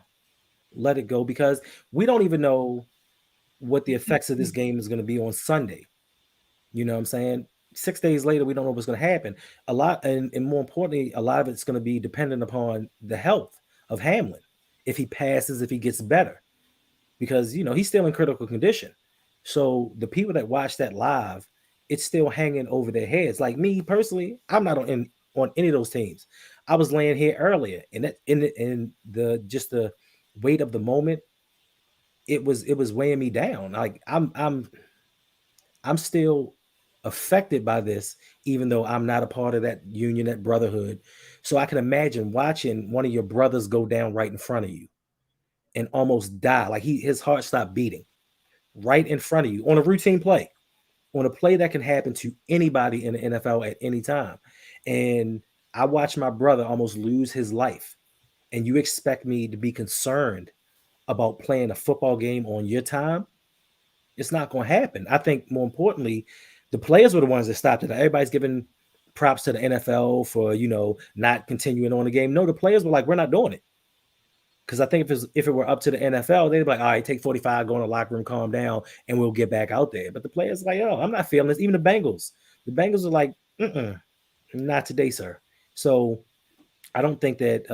Speaker 3: let it go because we don't even know what the effects of this game is going to be on Sunday. You know what I'm saying? 6 days later, we don't know what's going to happen. A lot, and more importantly, a lot of it's going to be dependent upon the health of Hamlin. If he passes, if he gets better, because he's still in critical condition. So the people that watch that live, it's still hanging over their heads. Like me personally, I'm not on any of those teams. I was laying here earlier, and that in the just the weight of the moment, it was weighing me down. Like I'm still affected by this, even though I'm not a part of that union, that brotherhood. So I can imagine watching one of your brothers go down right in front of you and almost die. Like his heart stopped beating right in front of you on a routine play, on a play that can happen to anybody in the NFL at any time. And I watched my brother almost lose his life. And you expect me to be concerned about playing a football game on your time? It's not going to happen. I think more importantly, the players were the ones that stopped it. Everybody's giving props to the NFL for not continuing on the game. No, the players were like, we're not doing it. Because I think if it were up to the NFL, they'd be like, all right, take 45, go in the locker room, calm down, and we'll get back out there. But the players are like, oh, I'm not feeling this. Even the Bengals are like, not today, sir. So I don't think that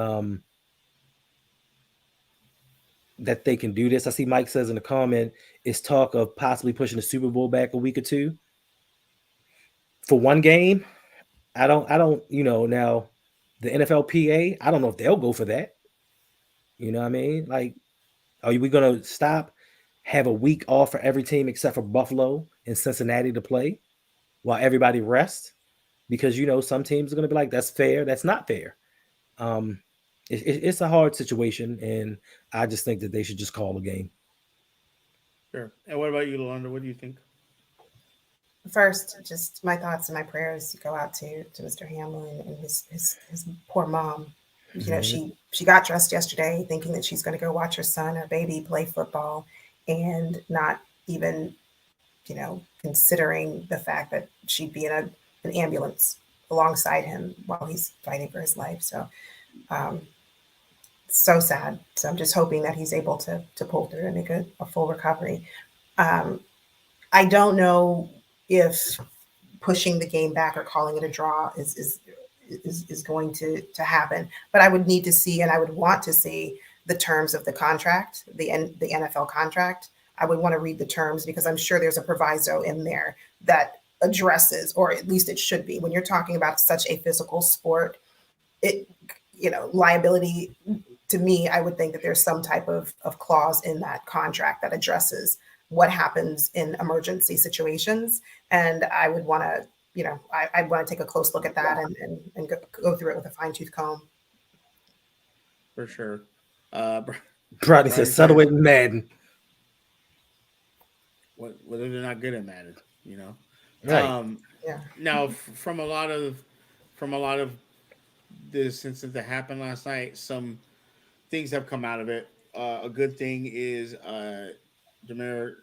Speaker 3: that they can do this. I see Mike says in the comment, it's talk of possibly pushing the Super Bowl back a week or two for one game. I don't, now the NFLPA, I don't know if they'll go for that. You know what I mean? Like, are we going to stop, have a week off for every team except for Buffalo and Cincinnati to play while everybody rests? Because, some teams are going to be like, that's fair. That's not fair. It's a hard situation, and I just think that they should just call a game.
Speaker 2: Sure. And what about you, Rolanda? What do you think?
Speaker 4: First, just my thoughts and my prayers go out to Mr. Hamlin and his poor mom. She got dressed yesterday thinking that she's going to go watch her son or baby play football, and not even considering the fact that she'd be in an ambulance alongside him while he's fighting for his life. So so sad. So I'm just hoping that he's able to pull through and make a full recovery. I don't know if pushing the game back or calling it a draw is going to happen, but I would need to see, and I would want to see the terms of the contract, the NFL contract. I would want to read the terms, because I'm sure there's a proviso in there that addresses, or at least it should be, when you're talking about such a physical sport, liability. To me, I would think that there's some type of clause in that contract that addresses what happens in emergency situations. And I would want to, I want to take a close look at that and go through it with a fine tooth comb.
Speaker 2: For sure.
Speaker 3: Brody says, settle it in Madden.
Speaker 2: Whether they're not good at Madden,
Speaker 3: Right.
Speaker 4: Yeah.
Speaker 2: Now, from a lot of this incident that happened last night, some things have come out of it. A good thing is Demir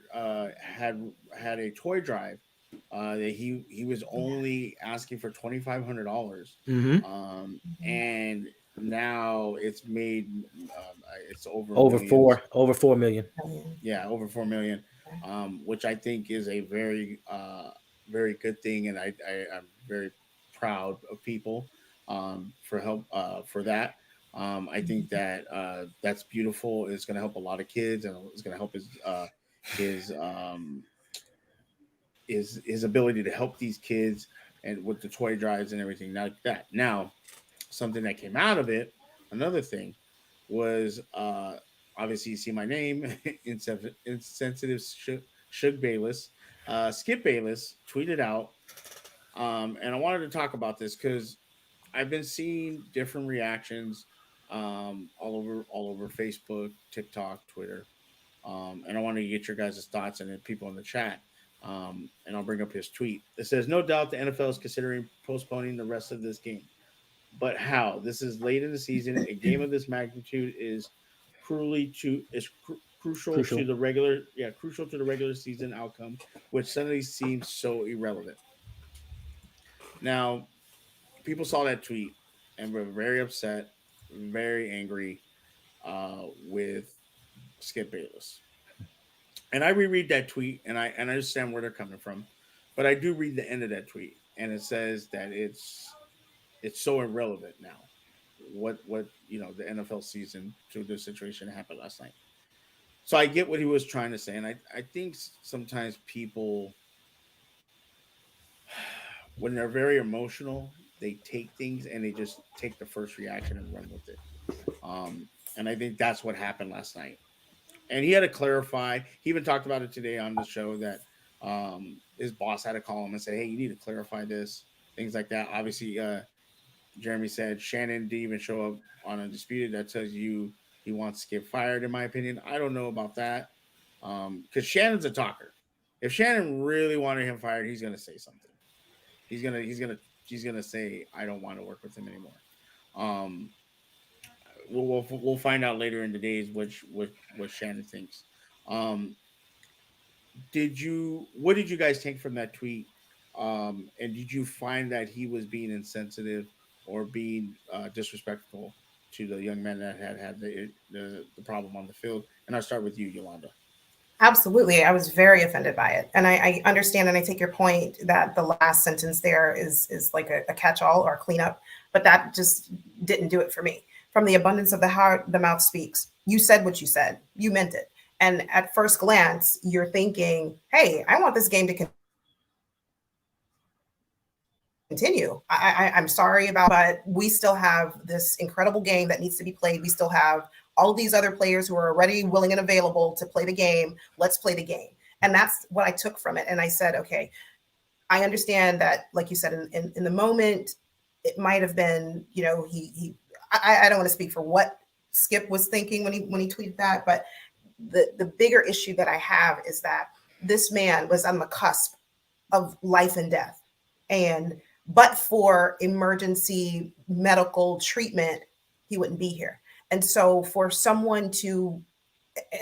Speaker 2: had a toy drive that he was only asking for $2,500, and now it's made it's over
Speaker 3: 4 million.
Speaker 2: Yeah, over 4 million, which I think is a very very good thing, and I'm very proud of people for help for that. I think that that's beautiful. It's going to help a lot of kids, and it's going to help his ability to help these kids and with the toy drives and everything like that. Now, something that came out of it, another thing, was obviously you see my name, insensitive Suge Bayless, Skip Bayless tweeted out, and I wanted to talk about this because I've been seeing different reactions all over Facebook, TikTok, Twitter, and I want to get your guys' thoughts and the people in the chat. And I'll bring up his tweet. It says, "No doubt the NFL is considering postponing the rest of this game, but how? This is late in the season. A game of this magnitude is crucial to the regular season outcome, which suddenly seems so irrelevant." Now, people saw that tweet and were very upset, very angry with Skip Bayless. And I reread that tweet, and I understand where they're coming from, but I do read the end of that tweet, and it says that it's so irrelevant now. What the NFL season to the situation that happened last night. So I get what he was trying to say, and I think sometimes people, when they're very emotional, they take things and they just take the first reaction and run with it. And I think that's what happened last night. And he had to clarify. He even talked about it today on the show that his boss had to call him and say, "Hey, you need to clarify this," things like that. Obviously, Jeremy said Shannon didn't even show up on Undisputed. That tells you he wants to get fired, in my opinion. I don't know about that because Shannon's a talker. If Shannon really wanted him fired, he's going to say something. He's gonna say, "I don't want to work with him anymore." We'll find out later in the days what Shannon thinks. What did you guys take from that tweet? And did you find that he was being insensitive or being disrespectful to the young man that had the problem on the field? And I'll start with you, Yolanda.
Speaker 4: Absolutely. I was very offended by it. And I understand and I take your point that the last sentence there is like a catch-all or a cleanup, but that just didn't do it for me. From the abundance of the heart, the mouth speaks. you said what you said. You meant it. And at first glance, you're thinking, hey, I want this game to continue. I'm sorry about, but we still have this incredible game that needs to be played. We still have all of these other players who are ready, willing, and available to play the game. Let's play the game. And that's what I took from it. And I said, okay, I understand that, like you said, in the moment, it might have been, I don't want to speak for what Skip was thinking when he tweeted that, but the bigger issue that I have is that this man was on the cusp of life and death. And but for emergency medical treatment, he wouldn't be here. And so for someone to,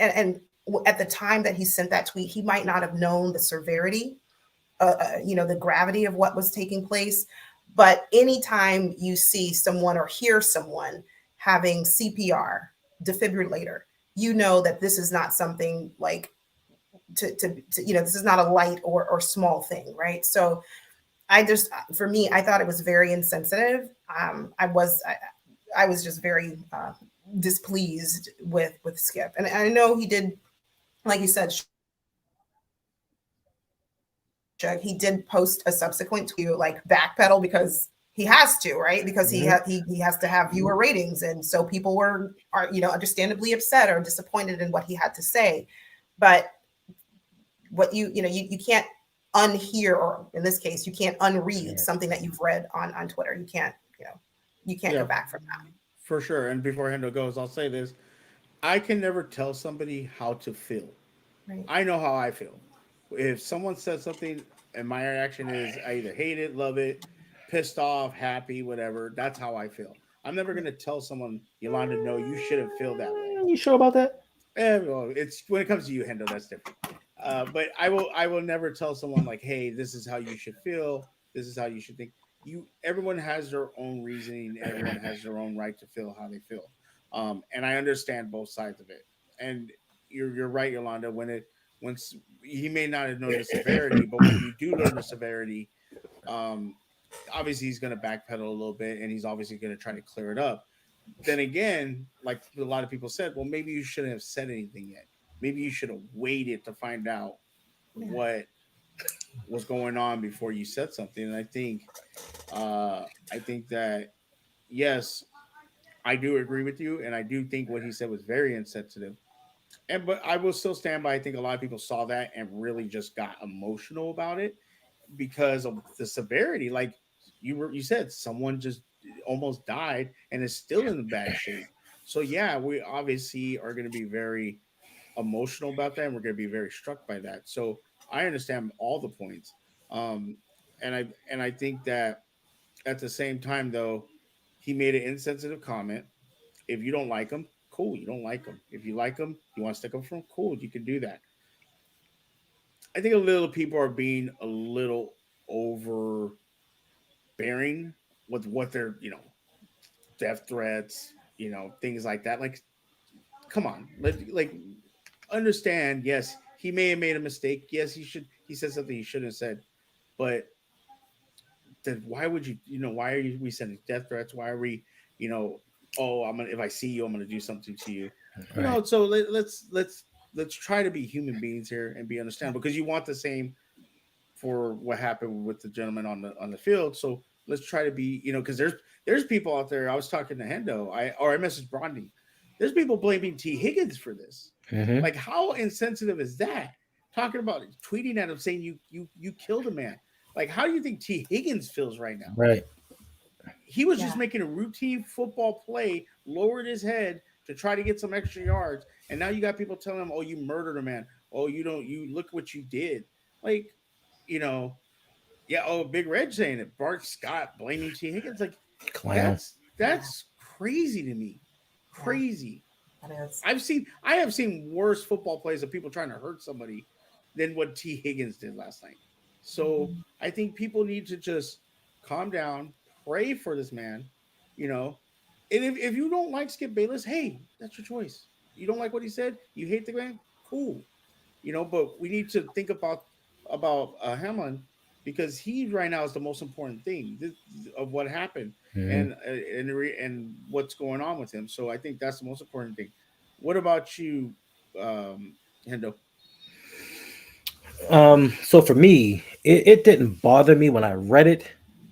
Speaker 4: and at the time that he sent that tweet, he might not have known the severity, the gravity of what was taking place. But anytime you see someone or hear someone having CPR, defibrillator, you know that this is not something like this is not a light or small thing, right? So for me, I thought it was very insensitive. I was just very displeased with Skip, and I know he did, like you said, he did post a subsequent to like backpedal because he has to, right? Because he has to have viewer ratings, and so people are understandably upset or disappointed in what he had to say. But what you can't unhear, or in this case, you can't unread something that you've read on Twitter. You can't go back from that.
Speaker 2: For sure. And before Hendo goes, I'll say this: I can never tell somebody how to feel.
Speaker 4: Right.
Speaker 2: I know how I feel. If someone says something and my reaction is I either hate it, love it, pissed off, happy, whatever, that's how I feel. I'm never going to tell someone, Yolanda, no, you shouldn't feel that way.
Speaker 3: You sure about that?
Speaker 2: Well, it's when it comes to you, Hendo, that's different. But I will never tell someone like, hey, this is how you should feel. This is how you should think. Everyone has their own reasoning. Everyone has their own right to feel how they feel. And I understand both sides of it. And you're right, Yolanda. Once he may not have known the severity, but when you do learn the severity, obviously he's going to backpedal a little bit, and he's obviously going to try to clear it up. Then again, like a lot of people said, well, maybe you shouldn't have said anything yet. Maybe you should have waited to find out what was going on before you said something. And I think that yes, I do agree with you, and I do think what he said was very insensitive. But I will still stand by. I think a lot of people saw that and really just got emotional about it because of the severity. Like you said, someone just almost died and is still in bad shape. So yeah, we obviously are going to be very emotional about that, and we're going to be very struck by that. So I understand all the points, um, and I think that at the same time, though, he made an insensitive comment. If you don't like him, cool. You don't like him. If you like him, you want to stick up for him, cool. You can do that. I think a little people are being a little overbearing with what they're, death threats, things like that. Like, come on, like understand. Yes, he may have made a mistake. Yes, he said something he shouldn't have said. But then why would why are we sending death threats? Why are we, oh, if I see you, I'm gonna do something to you.
Speaker 3: Right.
Speaker 2: So let's try to be human beings here and be understandable, because you want the same for what happened with the gentleman on the field. So let's try to be, because there's people out there. I was talking to Hendo, I messaged Brondy. There's people blaming T. Higgins for this.
Speaker 3: Mm-hmm.
Speaker 2: Like, how insensitive is that? Talking about it, tweeting at him saying you killed a man. Like, how do you think T. Higgins feels right now?
Speaker 3: Right.
Speaker 2: He was just making a routine football play, lowered his head to try to get some extra yards, and now you got people telling him, "Oh, you murdered a man. Oh, you look what you did." Like, yeah. Oh, Big Red saying it. Bart Scott blaming T. Higgins. Like,
Speaker 3: Clown.
Speaker 2: that's crazy to me. Crazy.
Speaker 4: That is.
Speaker 2: I have seen worse football plays of people trying to hurt somebody than what T. Higgins did last night. So I think people need to just calm down, pray for this man, And if you don't like Skip Bayless, hey, that's your choice. You don't like what he said, you hate the man, cool. But we need to think about Hamlin, because he right now is the most important thing of what happened,
Speaker 3: Mm-hmm.
Speaker 2: and what's going on with him. So I think that's the most important thing. What about you, Hendo?
Speaker 3: So for me, it didn't bother me when I read it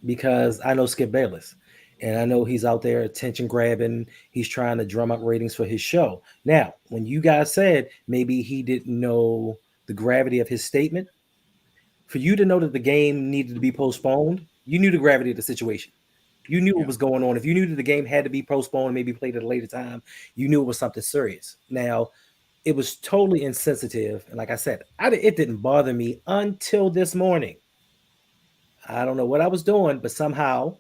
Speaker 3: because I know Skip Bayless. And I know he's out there attention grabbing. He's trying to drum up ratings for his show. Now, when you guys said maybe he didn't know the gravity of his statement, for you to know that the game needed to be postponed, you knew the gravity of the situation. You knew what
Speaker 2: Yeah.
Speaker 3: was going on. If you knew that the game had to be postponed, maybe played at a later time, you knew it was something serious. Now, it was totally insensitive. And like I said, it didn't bother me until this morning. I don't know what I was doing, but somehow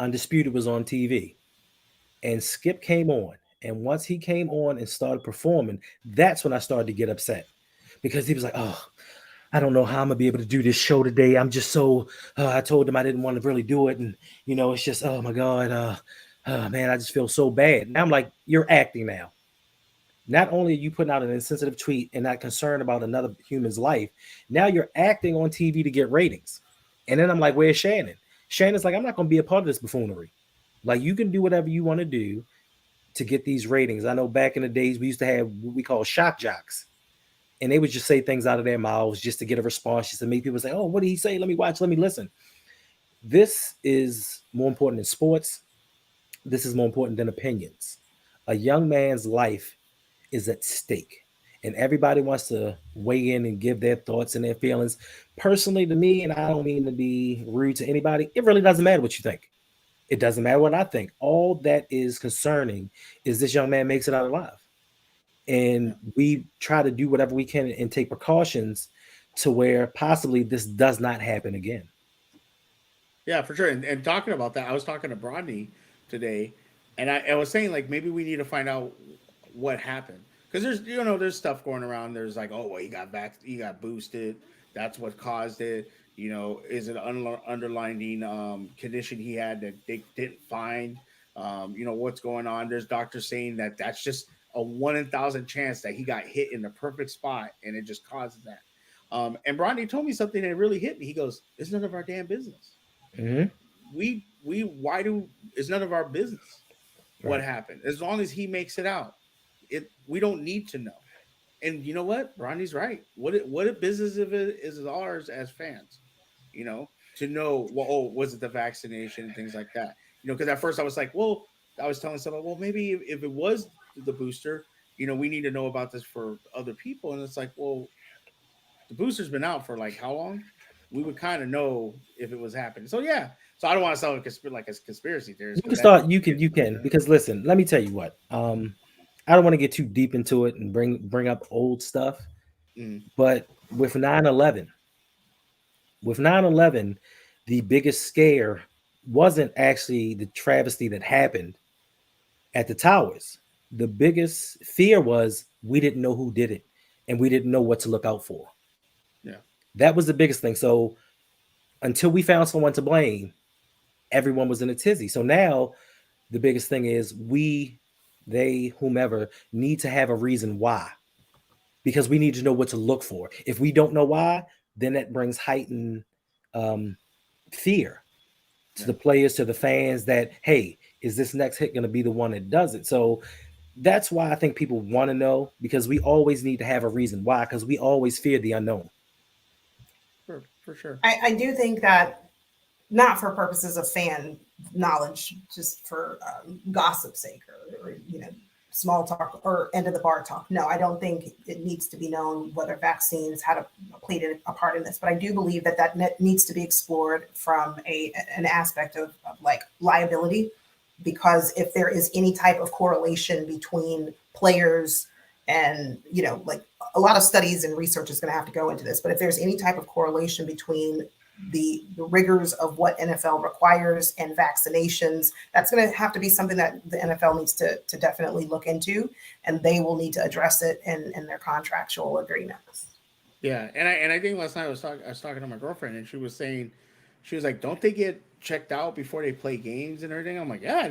Speaker 3: Undisputed was on TV and Skip came on. And once he came on and started performing, that's when I started to get upset because he was like, oh, I don't know how I'm gonna be able to do this show today. I'm just so I told him I didn't want to really do it, and it's just oh my god, man, I just feel so bad. Now I'm like, you're acting now. Not only are you putting out an insensitive tweet and not concerned about another human's life, now you're acting on TV to get ratings. And then I'm like, where's Shannon? Shannon's like, I'm not gonna be a part of this buffoonery. Like, you can do whatever you want to do to get these ratings. I know back in the days we used to have what we call shock jocks, and they would just say things out of their mouths just to get a response, just to make people say, oh, what did he say? Let me watch, let me listen. This is more important than sports. This is more important than opinions. A young man's life is at stake, and everybody wants to weigh in and give their thoughts and their feelings. Personally, to me, and I don't mean to be rude to anybody, it really doesn't matter what you think. It doesn't matter what I think. All that is concerning is this young man makes it out alive.
Speaker 2: Yeah.
Speaker 3: And we try to do whatever we can and take precautions to where possibly this does not happen again.
Speaker 2: Yeah, for sure. And talking about that, I was talking to Brodney today, and I was saying like maybe we need to find out what happened because there's stuff going around. There's like, oh well, he got boosted. That's what caused it. Is it an underlying condition he had that they didn't find? What's going on? There's doctors saying that that's just a 1 in 1,000 chance that he got hit in the perfect spot and it just causes that. And Brodney told me something that really hit me. He goes, "It's none of our damn business.
Speaker 3: Mm-hmm.
Speaker 2: We why do it's none of our business what
Speaker 3: Right.
Speaker 2: happened as long as he makes it out. We don't need to know." And you know what? Ronnie's right. What a business of it is ours as fans, to know, well, oh, was it the vaccination and things like that? Because at first I was like, well, I was telling someone, well, maybe if it was the booster, we need to know about this for other people. And it's like, well, the booster's been out for like how long? We would kind of know if it was happening. So yeah. So I don't want to sound like a conspiracy theorist
Speaker 3: You can
Speaker 2: because that
Speaker 3: start, you can, because listen, let me tell you what. I don't want to get too deep into it and bring up old stuff,
Speaker 2: mm,
Speaker 3: but with 9/11, the biggest scare wasn't actually the travesty that happened at the towers. The biggest fear was we didn't know who did it and we didn't know what to look out for.
Speaker 2: yeah,
Speaker 3: That was the biggest thing. So until we found someone to blame, everyone was in a tizzy. So now the biggest thing is they, whomever, need to have a reason why, because we need to know what to look for. If we don't know why, then that brings heightened um, fear to
Speaker 2: yeah.
Speaker 3: the players, to the fans, that, hey, is this next hit going to be the one that does it? So that's why I think people want to know, because we always need to have a reason why, because we always fear the unknown.
Speaker 2: For sure.
Speaker 4: I do think that, not for purposes of fan knowledge, just for gossip's sake, or small talk or end of the bar talk. No, I don't think it needs to be known whether vaccines had played a part in this. But I do believe that needs to be explored from an aspect of like liability, because if there is any type of correlation between players and like, a lot of studies and research is going to have to go into this, but if there's any type of correlation between the rigors of what NFL requires and vaccinations, that's going to have to be something that the NFL needs to definitely look into, and they will need to address it in their contractual agreements.
Speaker 2: Yeah, and I think last night I was talking to my girlfriend, and she was like, "Don't they get checked out before they play games and everything?" I'm like, "Yeah,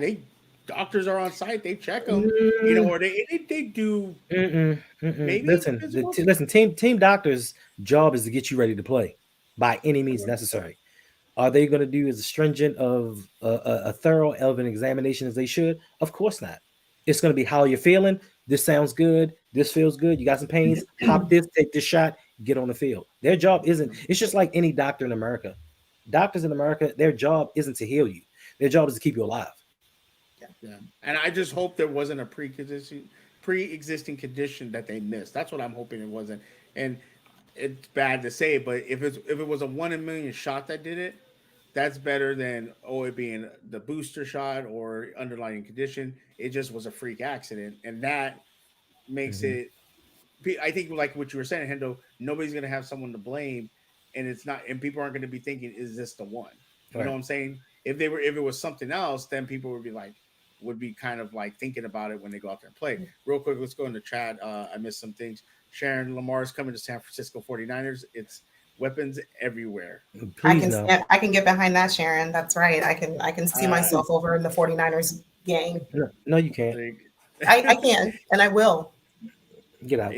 Speaker 2: doctors are on site, they check them, or they do maybe
Speaker 3: Listen,
Speaker 2: physicals."
Speaker 3: listen. Team doctors' job is to get you ready to play by any means necessary. Are they going to do as stringent of a thorough of an examination as they should? Of course not. It's going to be how you're feeling. This sounds good. This feels good. You got some pains. Pop this. Take this shot. Get on the field. Their job isn't. It's just like any doctor in America. Doctors in America, their job isn't to heal you. Their job is to keep you alive.
Speaker 2: Yeah, and I just hope there wasn't a pre-existing condition that they missed. That's what I'm hoping it wasn't. And it's bad to say, but if it was a 1 in a million shot that did it, that's better than it being the booster shot or underlying condition. It just was a freak accident, and that makes
Speaker 3: Mhm.
Speaker 2: it. I think like what you were saying, Hendo. Nobody's gonna have someone to blame, and it's not, and people aren't gonna be thinking, "Is this the one?" You know
Speaker 3: Right.
Speaker 2: what I'm saying? If it was something else, then people would be kind of like thinking about it when they go out there and play. Real quick, let's go in the chat. I missed some things. Sharon Lamar's coming to San Francisco 49ers. It's weapons everywhere.
Speaker 3: Please no.
Speaker 4: I can get behind that, Sharon. That's right. I can see myself over in the 49ers game.
Speaker 3: No, no, you can't.
Speaker 4: I can and I will.
Speaker 3: Get out.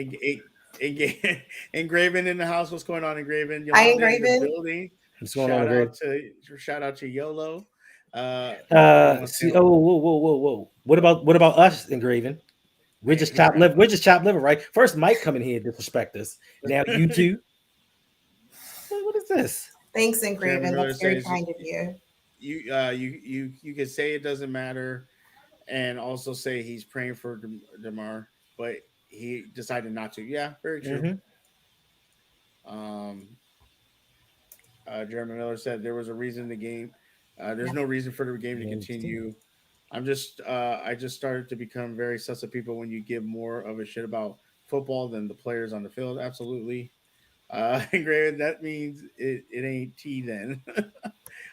Speaker 2: Engraven in the house. What's going on, Engraven?
Speaker 4: Hi,
Speaker 2: Yolanda in the
Speaker 4: Engraven.
Speaker 2: building.
Speaker 3: What's going on, Greg?
Speaker 2: Shout out to YOLO.
Speaker 3: See, oh, whoa. What about us, Engraven? We're just chopped liver. We're just chopped liver, right? First, Mike coming here and disrespect us. Now you two. What is this?
Speaker 4: Thanks, Engraven.
Speaker 2: Miller
Speaker 4: That's very
Speaker 2: says-
Speaker 4: kind of you.
Speaker 2: You can say it doesn't matter, and also say he's praying for Demar, but he decided not to. Yeah, very true. Jeremy Miller said there was a reason the game. There's no reason for the game to continue. I just started to become very sus of people when you give more of a shit about football than the players on the field. Absolutely. Granted, that means it ain't T then.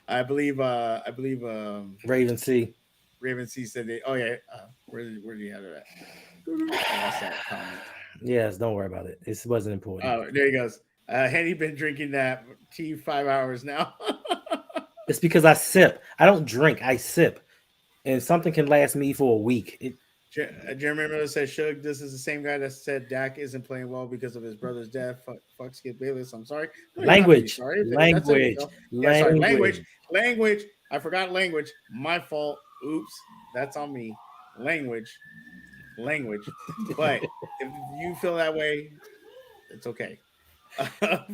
Speaker 2: I believe
Speaker 3: Raven C.
Speaker 2: Raven C said they. Oh yeah, where did he have it at? I lost that comment.
Speaker 3: Yes, don't worry about it. It wasn't important.
Speaker 2: Oh, there he goes. Henny been drinking that tea 5 hours now.
Speaker 3: It's because I sip. I don't drink. I sip, and something can last me for a week.
Speaker 2: Jeremy Miller says, "Suge, this is the same guy that said Dak isn't playing well because of his brother's death. Fuck Skip Bayless. I'm sorry.
Speaker 3: Language.
Speaker 2: Language. I forgot language. My fault. Oops. That's on me. Language. But if you feel that way, it's okay."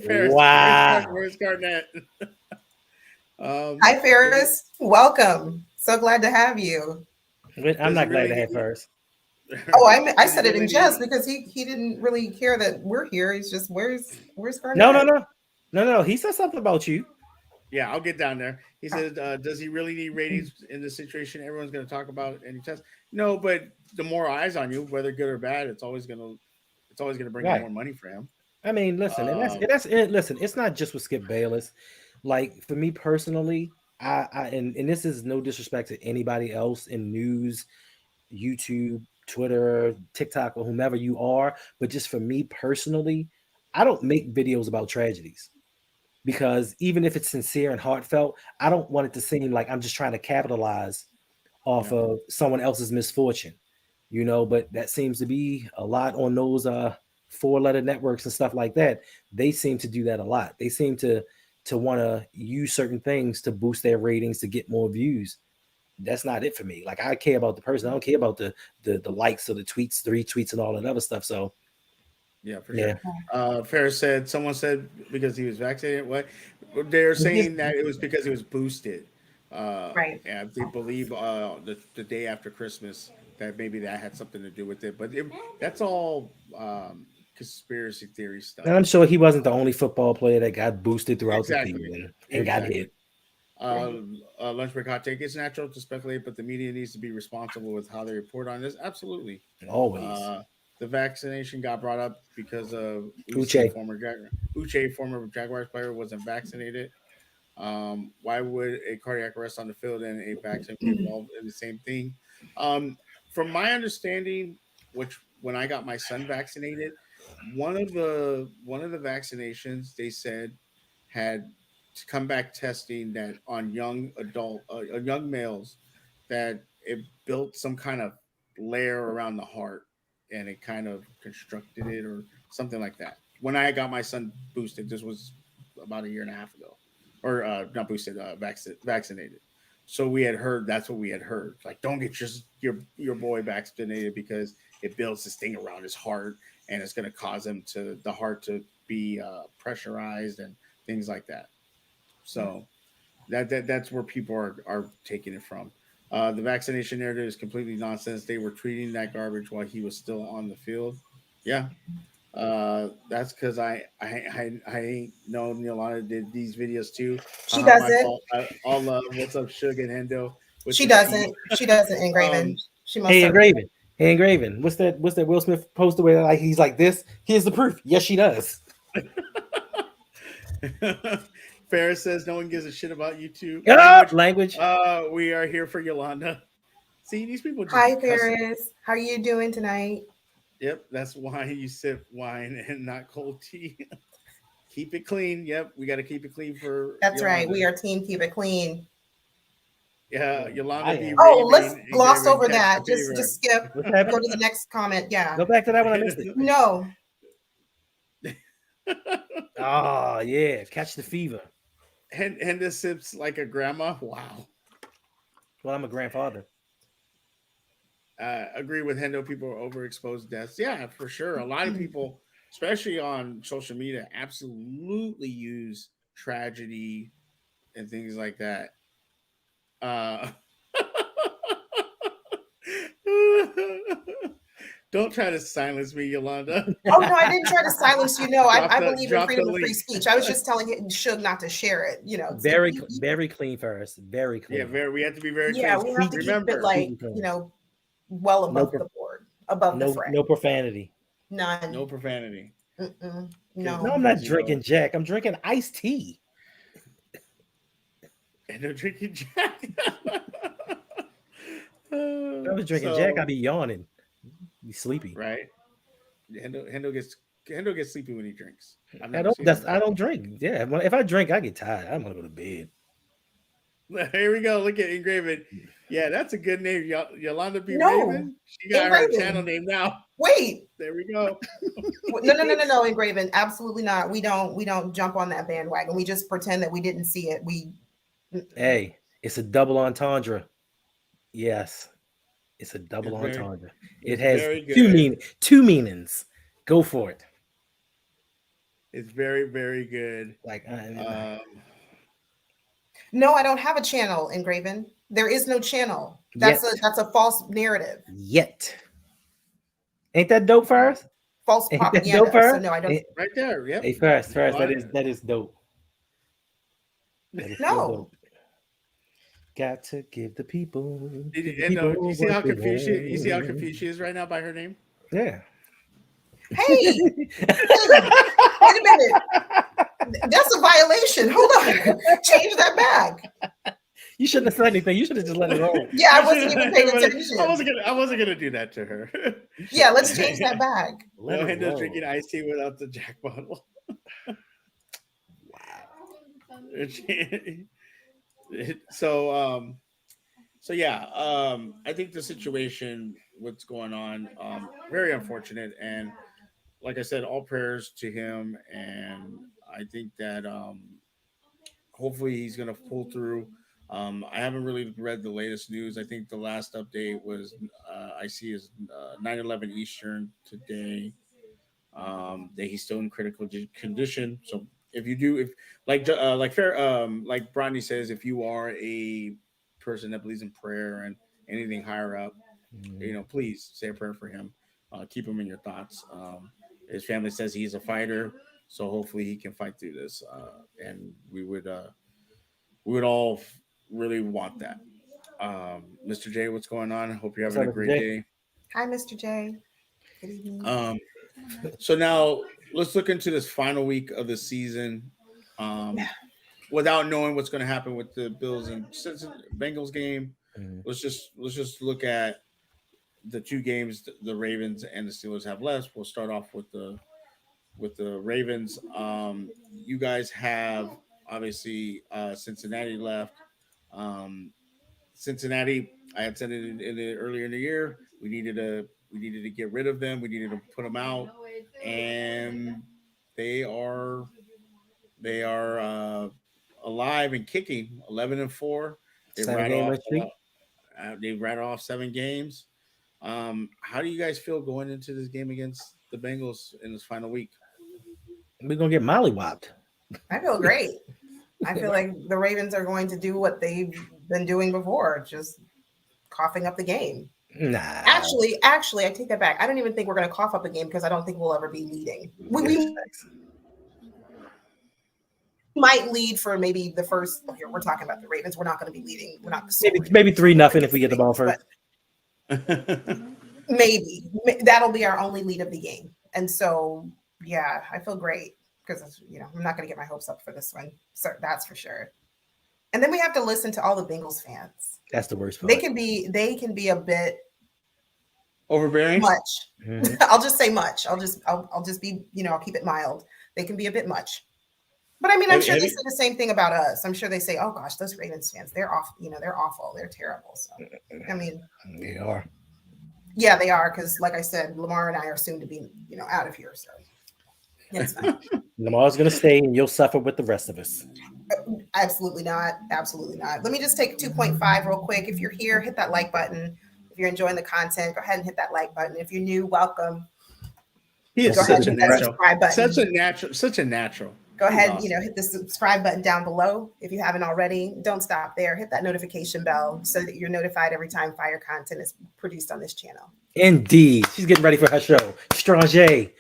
Speaker 2: Ferris,
Speaker 3: Wow.
Speaker 2: Where's Garnett?
Speaker 4: Hi, Ferris. Welcome. So glad to have you.
Speaker 3: I'm not glad to have Ferris.
Speaker 4: Oh, I said it in jest because he didn't really care that we're here. He's just where's Garnett?
Speaker 3: No. He said something about you.
Speaker 2: Yeah, I'll get down there. He said, "Does he really need ratings in this situation? Everyone's going to talk about any test." No, but the more eyes on you, whether good or bad, it's always going to bring in more money for him.
Speaker 3: I mean, listen, listen. It's not just with Skip Bayless. Like for me personally, and this is no disrespect to anybody else in news, YouTube, Twitter, TikTok, or whomever you are, but just for me personally, I don't make videos about tragedies because even if it's sincere and heartfelt, I don't want it to seem like I'm just trying to capitalize off of someone else's misfortune, but that seems to be a lot on those 4-letter networks and stuff like that. They seem to do that a lot. They seem to want to use certain things to boost their ratings to get more views. That's not it for me. Like I care about the person. I don't care about the likes or the tweets, the retweets, and all that other stuff. So
Speaker 2: yeah, for sure. Ferris said someone said because he was vaccinated. What they're saying that it was because he was boosted.
Speaker 4: Right.
Speaker 2: And they believe the day after Christmas that maybe that had something to do with it. But that's all conspiracy theory stuff.
Speaker 3: And I'm sure he wasn't the only football player that got boosted throughout the season and got hit.
Speaker 2: Lunch break hot take. It's natural to speculate, but the media needs to be responsible with how they report on this. Absolutely.
Speaker 3: Always.
Speaker 2: The vaccination got brought up because of
Speaker 3: Uche,
Speaker 2: former Jaguars player, wasn't vaccinated. Why would a cardiac arrest on the field and a vaccine be involved in the same thing? From my understanding, which when I got my son vaccinated, one of the vaccinations they said had to come back testing that on young males that it built some kind of layer around the heart and it kind of constructed it or something like that. When I got my son boosted, this was about a year and a half ago, or not boosted, vaccinated. So we had heard, that's what we had heard. Like, don't get your boy vaccinated because it builds this thing around his heart, and it's going to cause him to the heart to be pressurized and things like that. So that's where people are taking it from. The vaccination narrative is completely nonsense. They were treating that garbage while he was still on the field. Yeah, that's because I ain't known Yolanda did these videos too.
Speaker 4: She
Speaker 2: My
Speaker 4: doesn't.
Speaker 2: fault. All love. What's up, Suge and Hendo with
Speaker 4: She
Speaker 2: the tea.
Speaker 4: doesn't. She doesn't, Engraven.
Speaker 2: Um,
Speaker 4: She most
Speaker 3: Hey,
Speaker 4: certainly.
Speaker 3: Engraven. Hey, Engraven. What's that? What's that Will Smith poster where like he's like this? Here's the proof. Yes, she does.
Speaker 2: Ferris says no one gives a shit about you two.
Speaker 3: Language.
Speaker 2: We are here for Yolanda. See, these people just
Speaker 4: Hi,
Speaker 2: be cussing.
Speaker 4: Ferris. How are you doing tonight?
Speaker 2: Yep, that's why you sip wine and not cold tea. Keep it clean. Yep, we got to keep it clean for.
Speaker 4: That's right.
Speaker 2: Yolanda.
Speaker 4: We are team keep it clean.
Speaker 2: Yeah, Yolanda be
Speaker 4: Oh, let's
Speaker 2: raving.
Speaker 4: gloss over
Speaker 2: Catch
Speaker 4: that.
Speaker 2: the fever.
Speaker 4: Just skip.
Speaker 3: What's
Speaker 4: Go
Speaker 3: happening?
Speaker 4: to the next comment. Yeah.
Speaker 3: Go back to that one. I missed it.
Speaker 4: No.
Speaker 3: Oh yeah, catch the fever.
Speaker 2: Henda sips like a grandma. Wow.
Speaker 3: Well, I'm a grandfather.
Speaker 2: Agree with Hendo. People are overexposed deaths. Yeah, for sure. A lot of people, especially on social media, absolutely use tragedy and things like that. Don't try to silence me, Yolanda.
Speaker 4: Oh no, I didn't try to silence you. No, I believe in
Speaker 2: drop the
Speaker 4: freedom of free
Speaker 2: link.
Speaker 4: speech. I was just telling you Suge not to share it. You know,
Speaker 3: Very clean first. Very clean.
Speaker 2: Yeah, we have to be very
Speaker 4: yeah,
Speaker 2: clean.
Speaker 4: we have to
Speaker 2: Remember,
Speaker 4: keep it like well above the board, above the fray.
Speaker 3: No profanity.
Speaker 4: None.
Speaker 2: no profanity.
Speaker 4: No.
Speaker 3: No, I'm not drinking Jack. I'm drinking iced tea.
Speaker 2: And no drinking Jack.
Speaker 3: If I was drinking Jack, I'd be yawning. Be sleepy.
Speaker 2: Right. Hendo gets sleepy when he drinks.
Speaker 3: I don't drink. Yeah, if I drink, I get tired. I want to go to bed.
Speaker 2: Here we go. Look at Engraven. Yeah, that's a good name. Yolanda B.
Speaker 4: No.
Speaker 2: Raven. She got
Speaker 4: Engraven.
Speaker 2: her channel name now.
Speaker 4: Wait.
Speaker 2: There we go.
Speaker 4: No, Engraven. Absolutely not. We don't jump on that bandwagon. We just pretend that we didn't see it.
Speaker 3: Hey, it's a double entendre. Yes, it's a double entendre. It has two meanings. Go for it.
Speaker 2: It's very, very good.
Speaker 4: No, I don't have a channel, Engraven. There is no channel. That's a false narrative.
Speaker 3: Yet. Ain't that dope first?
Speaker 4: False propaganda. So no, I don't.
Speaker 2: Right there. Yep.
Speaker 3: Hey, first. That is dope. That is
Speaker 4: no.
Speaker 3: dope. Got to give the people.
Speaker 2: You see how confused she is right now by her name?
Speaker 3: Yeah.
Speaker 4: Hey, wait a minute. That's a violation. Hold on. Change that bag.
Speaker 3: You shouldn't have said anything. You should have just let it roll.
Speaker 4: Yeah, I wasn't even paying attention.
Speaker 2: I wasn't gonna do that to her.
Speaker 4: Yeah, let's change that bag.
Speaker 2: No, Hendo's drinking iced tea without the Jack bottle. Wow. So yeah, I think the situation, what's going on, very unfortunate, and like I said, all prayers to him, and I think that hopefully he's gonna pull through. I haven't really read the latest news. I think the last update was I see is 9/11 Eastern today. That he's still in critical condition. So if like Bronny says, if you are a person that believes in prayer and anything higher up, please say a prayer for him. Keep him in your thoughts. His family says he's a fighter, so hopefully he can fight through this. And we would all really want that. Mr. J, what's going on? I hope you're having a great day.
Speaker 4: Hi, Mr. J. Good evening.
Speaker 2: So now let's look into this final week of the season. Without knowing what's going to happen with the Bills and Bengals game, let's just look at the two games the Ravens and the Steelers have left. We'll start off with the Ravens. You guys have obviously Cincinnati left. Cincinnati, I had said it earlier in the year. We needed to get rid of them. We needed to put them out, and they are alive and kicking. 11-4. They rattled off 7 games. How do you guys feel going into this game against the Bengals in this final week?
Speaker 3: We're gonna get mollywopped.
Speaker 4: I feel great. I feel like the Ravens are going to do what they've been doing before, just coughing up the game.
Speaker 3: Nah.
Speaker 4: Actually, I take that back. I don't even think we're going to cough up a game because I don't think we'll ever be leading. We might lead for maybe the first. Here we're talking about the Ravens. We're not going to be leading. We're not
Speaker 3: maybe 3-0 if we get the ball first.
Speaker 4: Maybe that'll be our only lead of the game. And so, yeah, I feel great because I'm not going to get my hopes up for this one. So that's for sure. And then we have to listen to all the Bengals fans.
Speaker 3: That's the worst part.
Speaker 4: They can be a bit
Speaker 2: overbearing.
Speaker 4: Much.
Speaker 3: Mm-hmm.
Speaker 4: I'll just say much. I'll just be, I'll keep it mild. They can be a bit much. But I mean, I'm sure they say the same thing about us. I'm sure they say, "Oh gosh, those Ravens fans, they're off. They're awful. They're terrible." So, I mean,
Speaker 3: they are.
Speaker 4: Yeah, they are because, like I said, Lamar and I are soon to be, out of here. So, it's fine.
Speaker 3: Lamar's gonna stay, and you'll suffer with the rest of us.
Speaker 4: Absolutely not. Absolutely not. Let me just take 2.5 real quick. If you're here, hit that like button. If you're enjoying the content, go ahead and hit that like button. If you're new, welcome.
Speaker 2: He is such a natural. Such a natural.
Speaker 4: Go ahead, awesome. Hit the subscribe button down below if you haven't already. Don't stop there. Hit that notification bell so that you're notified every time fire content is produced on this channel.
Speaker 3: Indeed. She's getting ready for her show. Strong J.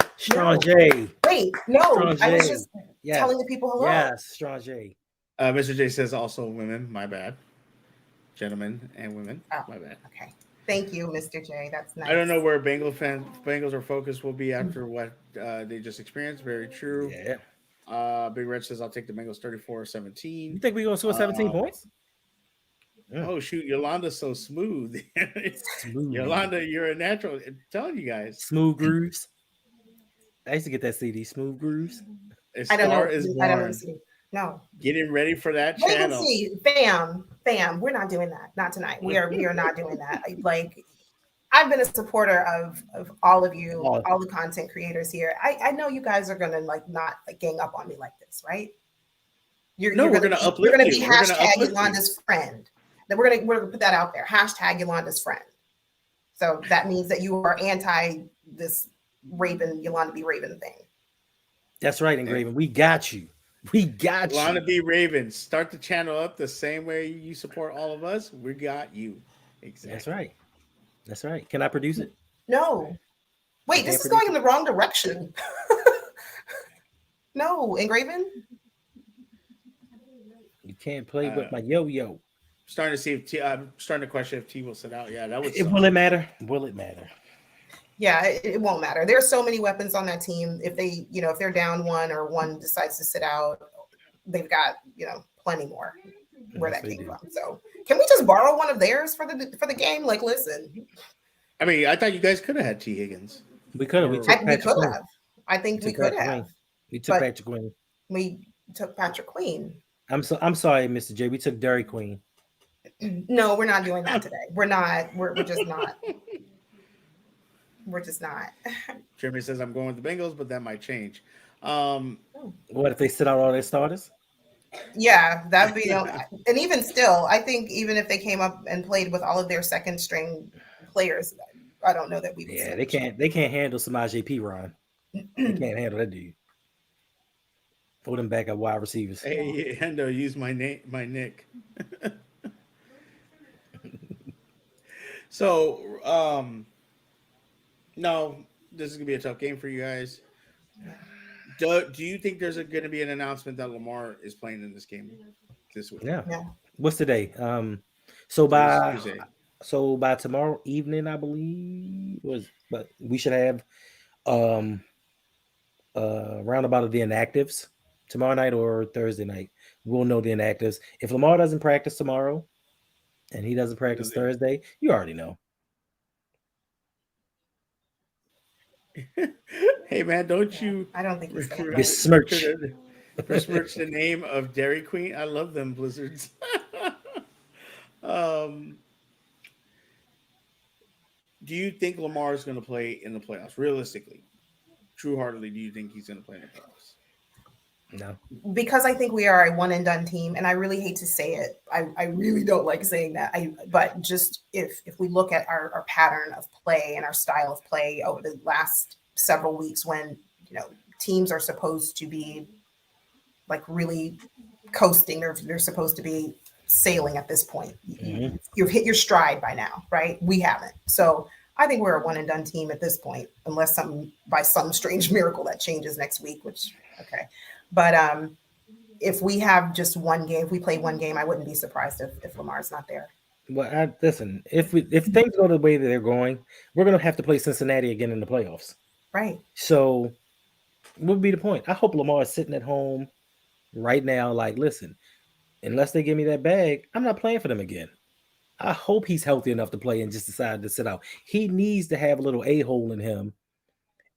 Speaker 4: Wait, no. I was just telling the people hello.
Speaker 3: Yes, Strong J.
Speaker 2: Mr. J says also women. My bad. Gentlemen and women.
Speaker 4: Oh,
Speaker 2: my bad.
Speaker 4: Okay. Thank you, Mr. J. That's nice.
Speaker 2: I don't know where Bengals or focus will be after what they just experienced. Very true.
Speaker 3: Yeah.
Speaker 2: Big Red says I'll take the Bengals 34-17.
Speaker 3: You think we're gonna score 17 points?
Speaker 2: Oh shoot, Yolanda's so smooth. Yolanda, you're a natural. I'm telling you guys.
Speaker 3: Smooth Grooves. I used to get that CD, Smooth Grooves.
Speaker 4: I don't know. No.
Speaker 2: Getting ready for that channel.
Speaker 4: Fam, we're not doing that. Not tonight. We are not doing that. Like, I've been a supporter of all of you, all the content creators here. I know you guys are gonna not gang up on me like this, right? We're gonna uplift you. You're gonna be hashtag Yolanda's friend. Then we're gonna put that out there. Hashtag Yolanda's friend. So that means that you are anti this Yolanda B. Raven thing.
Speaker 3: That's right, Engraven. We got you.
Speaker 2: Yolanda B. Raven. Start the channel up the same way you support all of us. We got you.
Speaker 3: Exactly. That's right. Can I produce it?
Speaker 4: No. Wait, this is going in the wrong direction. No, Engraven.
Speaker 3: You can't play with my yo-yo.
Speaker 2: Starting to see if I'm starting to question if T will sit out. Yeah, that would.
Speaker 3: Will it matter? Will it matter?
Speaker 4: Yeah, it won't matter. There's so many weapons on that team. If they, if they're down one or one decides to sit out, they've got, plenty more where that came from. So can we just borrow one of theirs for the game? Like, listen.
Speaker 2: I mean, I thought you guys could have had T. Higgins.
Speaker 3: We could have. We
Speaker 4: could have. I think we could have.
Speaker 3: We took Patrick Queen.
Speaker 4: We took Patrick Queen.
Speaker 3: I'm sorry, Mr. J. We took Dairy Queen.
Speaker 4: No, we're not doing that today. We're not. We're just not. We're just not.
Speaker 2: Jeremy says I'm going with the Bengals, but that might change.
Speaker 3: What if they sit out all their starters?
Speaker 4: Yeah, that'd be. And even still, I think even if they came up and played with all of their second string players, I don't know that we would.
Speaker 3: Yeah, they can't. They can't handle Samaje Perine. They can't handle that dude. Put them back at wide receivers.
Speaker 2: Hey, Hendo, use my nick. So, no, this is gonna be a tough game for you guys. Do you think there's going to be an announcement that Lamar is playing in this game this week?
Speaker 3: Yeah. What's today? So by tomorrow evening, I believe but we should have roundabout of the inactives tomorrow night or Thursday night. We'll know the inactives. If Lamar doesn't practice tomorrow and he doesn't practice Thursday, you already know.
Speaker 2: Hey man, don't you?
Speaker 4: I don't think he's
Speaker 3: besmirch
Speaker 2: the name of Dairy Queen. I love them blizzards. Do you think Lamar is going to play in the playoffs? Realistically, true-heartedly, do you think he's going to play in the playoffs?
Speaker 3: No.
Speaker 4: Because I think we are a one and done team, and I really hate to say it. I really don't like saying that. But just if we look at our pattern of play and our style of play over the last several weeks, when teams are supposed to be like really coasting, they're supposed to be sailing at this point. You've hit your stride by now, right? We haven't. So I think we're a one and done team at this point, unless by some strange miracle that changes next week, which okay. But if we have just one game, if we play one game, I wouldn't be surprised if Lamar's not there.
Speaker 3: Well, listen, if things go the way that they're going, we're going to have to play Cincinnati again in the playoffs.
Speaker 4: Right.
Speaker 3: So what would be the point? I hope Lamar is sitting at home right now, like, listen, unless they give me that bag, I'm not playing for them again. I hope he's healthy enough to play and just decided to sit out. He needs to have a little a-hole in him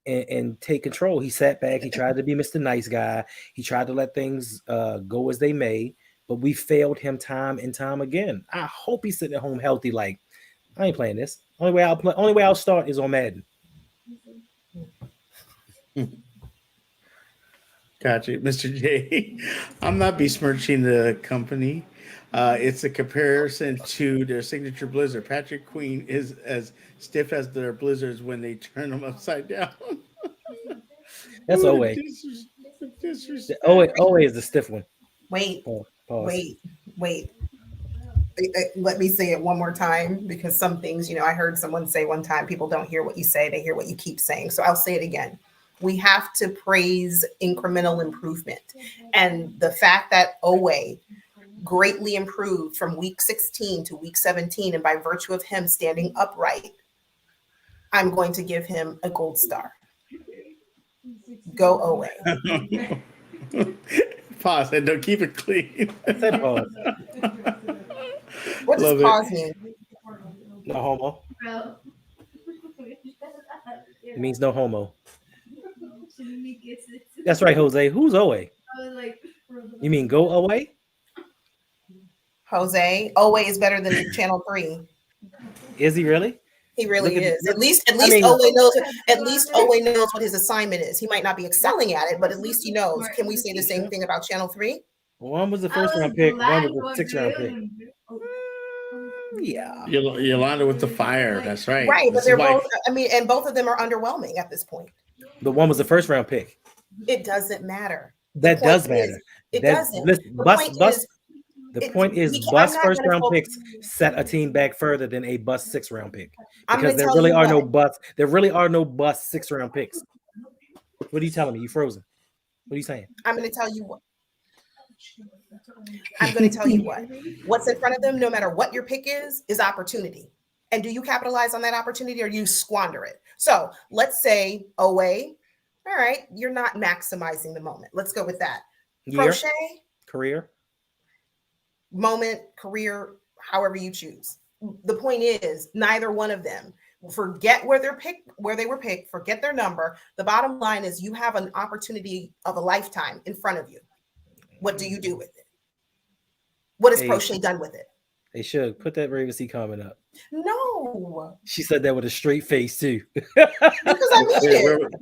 Speaker 3: and take control. He sat back. He tried to be Mr. Nice Guy. He tried to let things go as they may, but we failed him time and time again. I hope he's sitting at home healthy. Like, I ain't playing this. Only way I'll start is on Madden.
Speaker 2: Gotcha, Mr. J. I'm not besmirching the company. It's a comparison to their signature blizzard. Patrick Queen is as stiff as their blizzards when they turn them upside down.
Speaker 3: That's OA.
Speaker 2: Disrespect.
Speaker 3: OA is the stiff one.
Speaker 4: Wait.
Speaker 3: Pause.
Speaker 4: Wait. Let me say it one more time, because some things, I heard someone say one time, people don't hear what you say, they hear what you keep saying. So I'll say it again. We have to praise incremental improvement. And the fact that OA greatly improved from week 16 to week 17, and by virtue of him standing upright, I'm going to give him a gold star. Go OA.
Speaker 2: Pause and don't keep it clean.
Speaker 3: I said pause.
Speaker 4: What does pause mean?
Speaker 3: No homo. It means no homo. That's right, Jose. Who's OA? You mean go away?
Speaker 4: Jose, OA is better than Channel 3.
Speaker 3: Is he really?
Speaker 4: He really is. At least OA knows. At least OA knows what his assignment is. He might not be excelling at it, but at least he knows. Can we say the same thing about Channel 3?
Speaker 3: One was the first round pick. One was the 6th round pick. Yeah.
Speaker 2: Yolanda with the fire. That's right.
Speaker 4: Right, but they're both. And both of them are underwhelming at this point.
Speaker 3: The one was the first round pick.
Speaker 4: It doesn't matter.
Speaker 3: That does matter.
Speaker 4: It doesn't.
Speaker 3: The point is, bus first round picks set a team back further than a bus 6th round pick, because there really are no bus 6th round picks. What are you telling me? You frozen? What are you saying?
Speaker 4: I'm going to tell you what. What's in front of them, no matter what your pick is opportunity. And do you capitalize on that opportunity, or you squander it? So let's say OA, all right, you're not maximizing the moment. Let's go with that. Crochet,
Speaker 3: career,
Speaker 4: moment, career, however you choose. The point is, neither one of them. Forget where they were picked, forget their number. The bottom line is, you have an opportunity of a lifetime in front of you. What do you do with it? What has Crochet done with it?
Speaker 3: They should put that Raven C comment up.
Speaker 4: No.
Speaker 3: She said that with a straight face too.
Speaker 4: Because I mean it.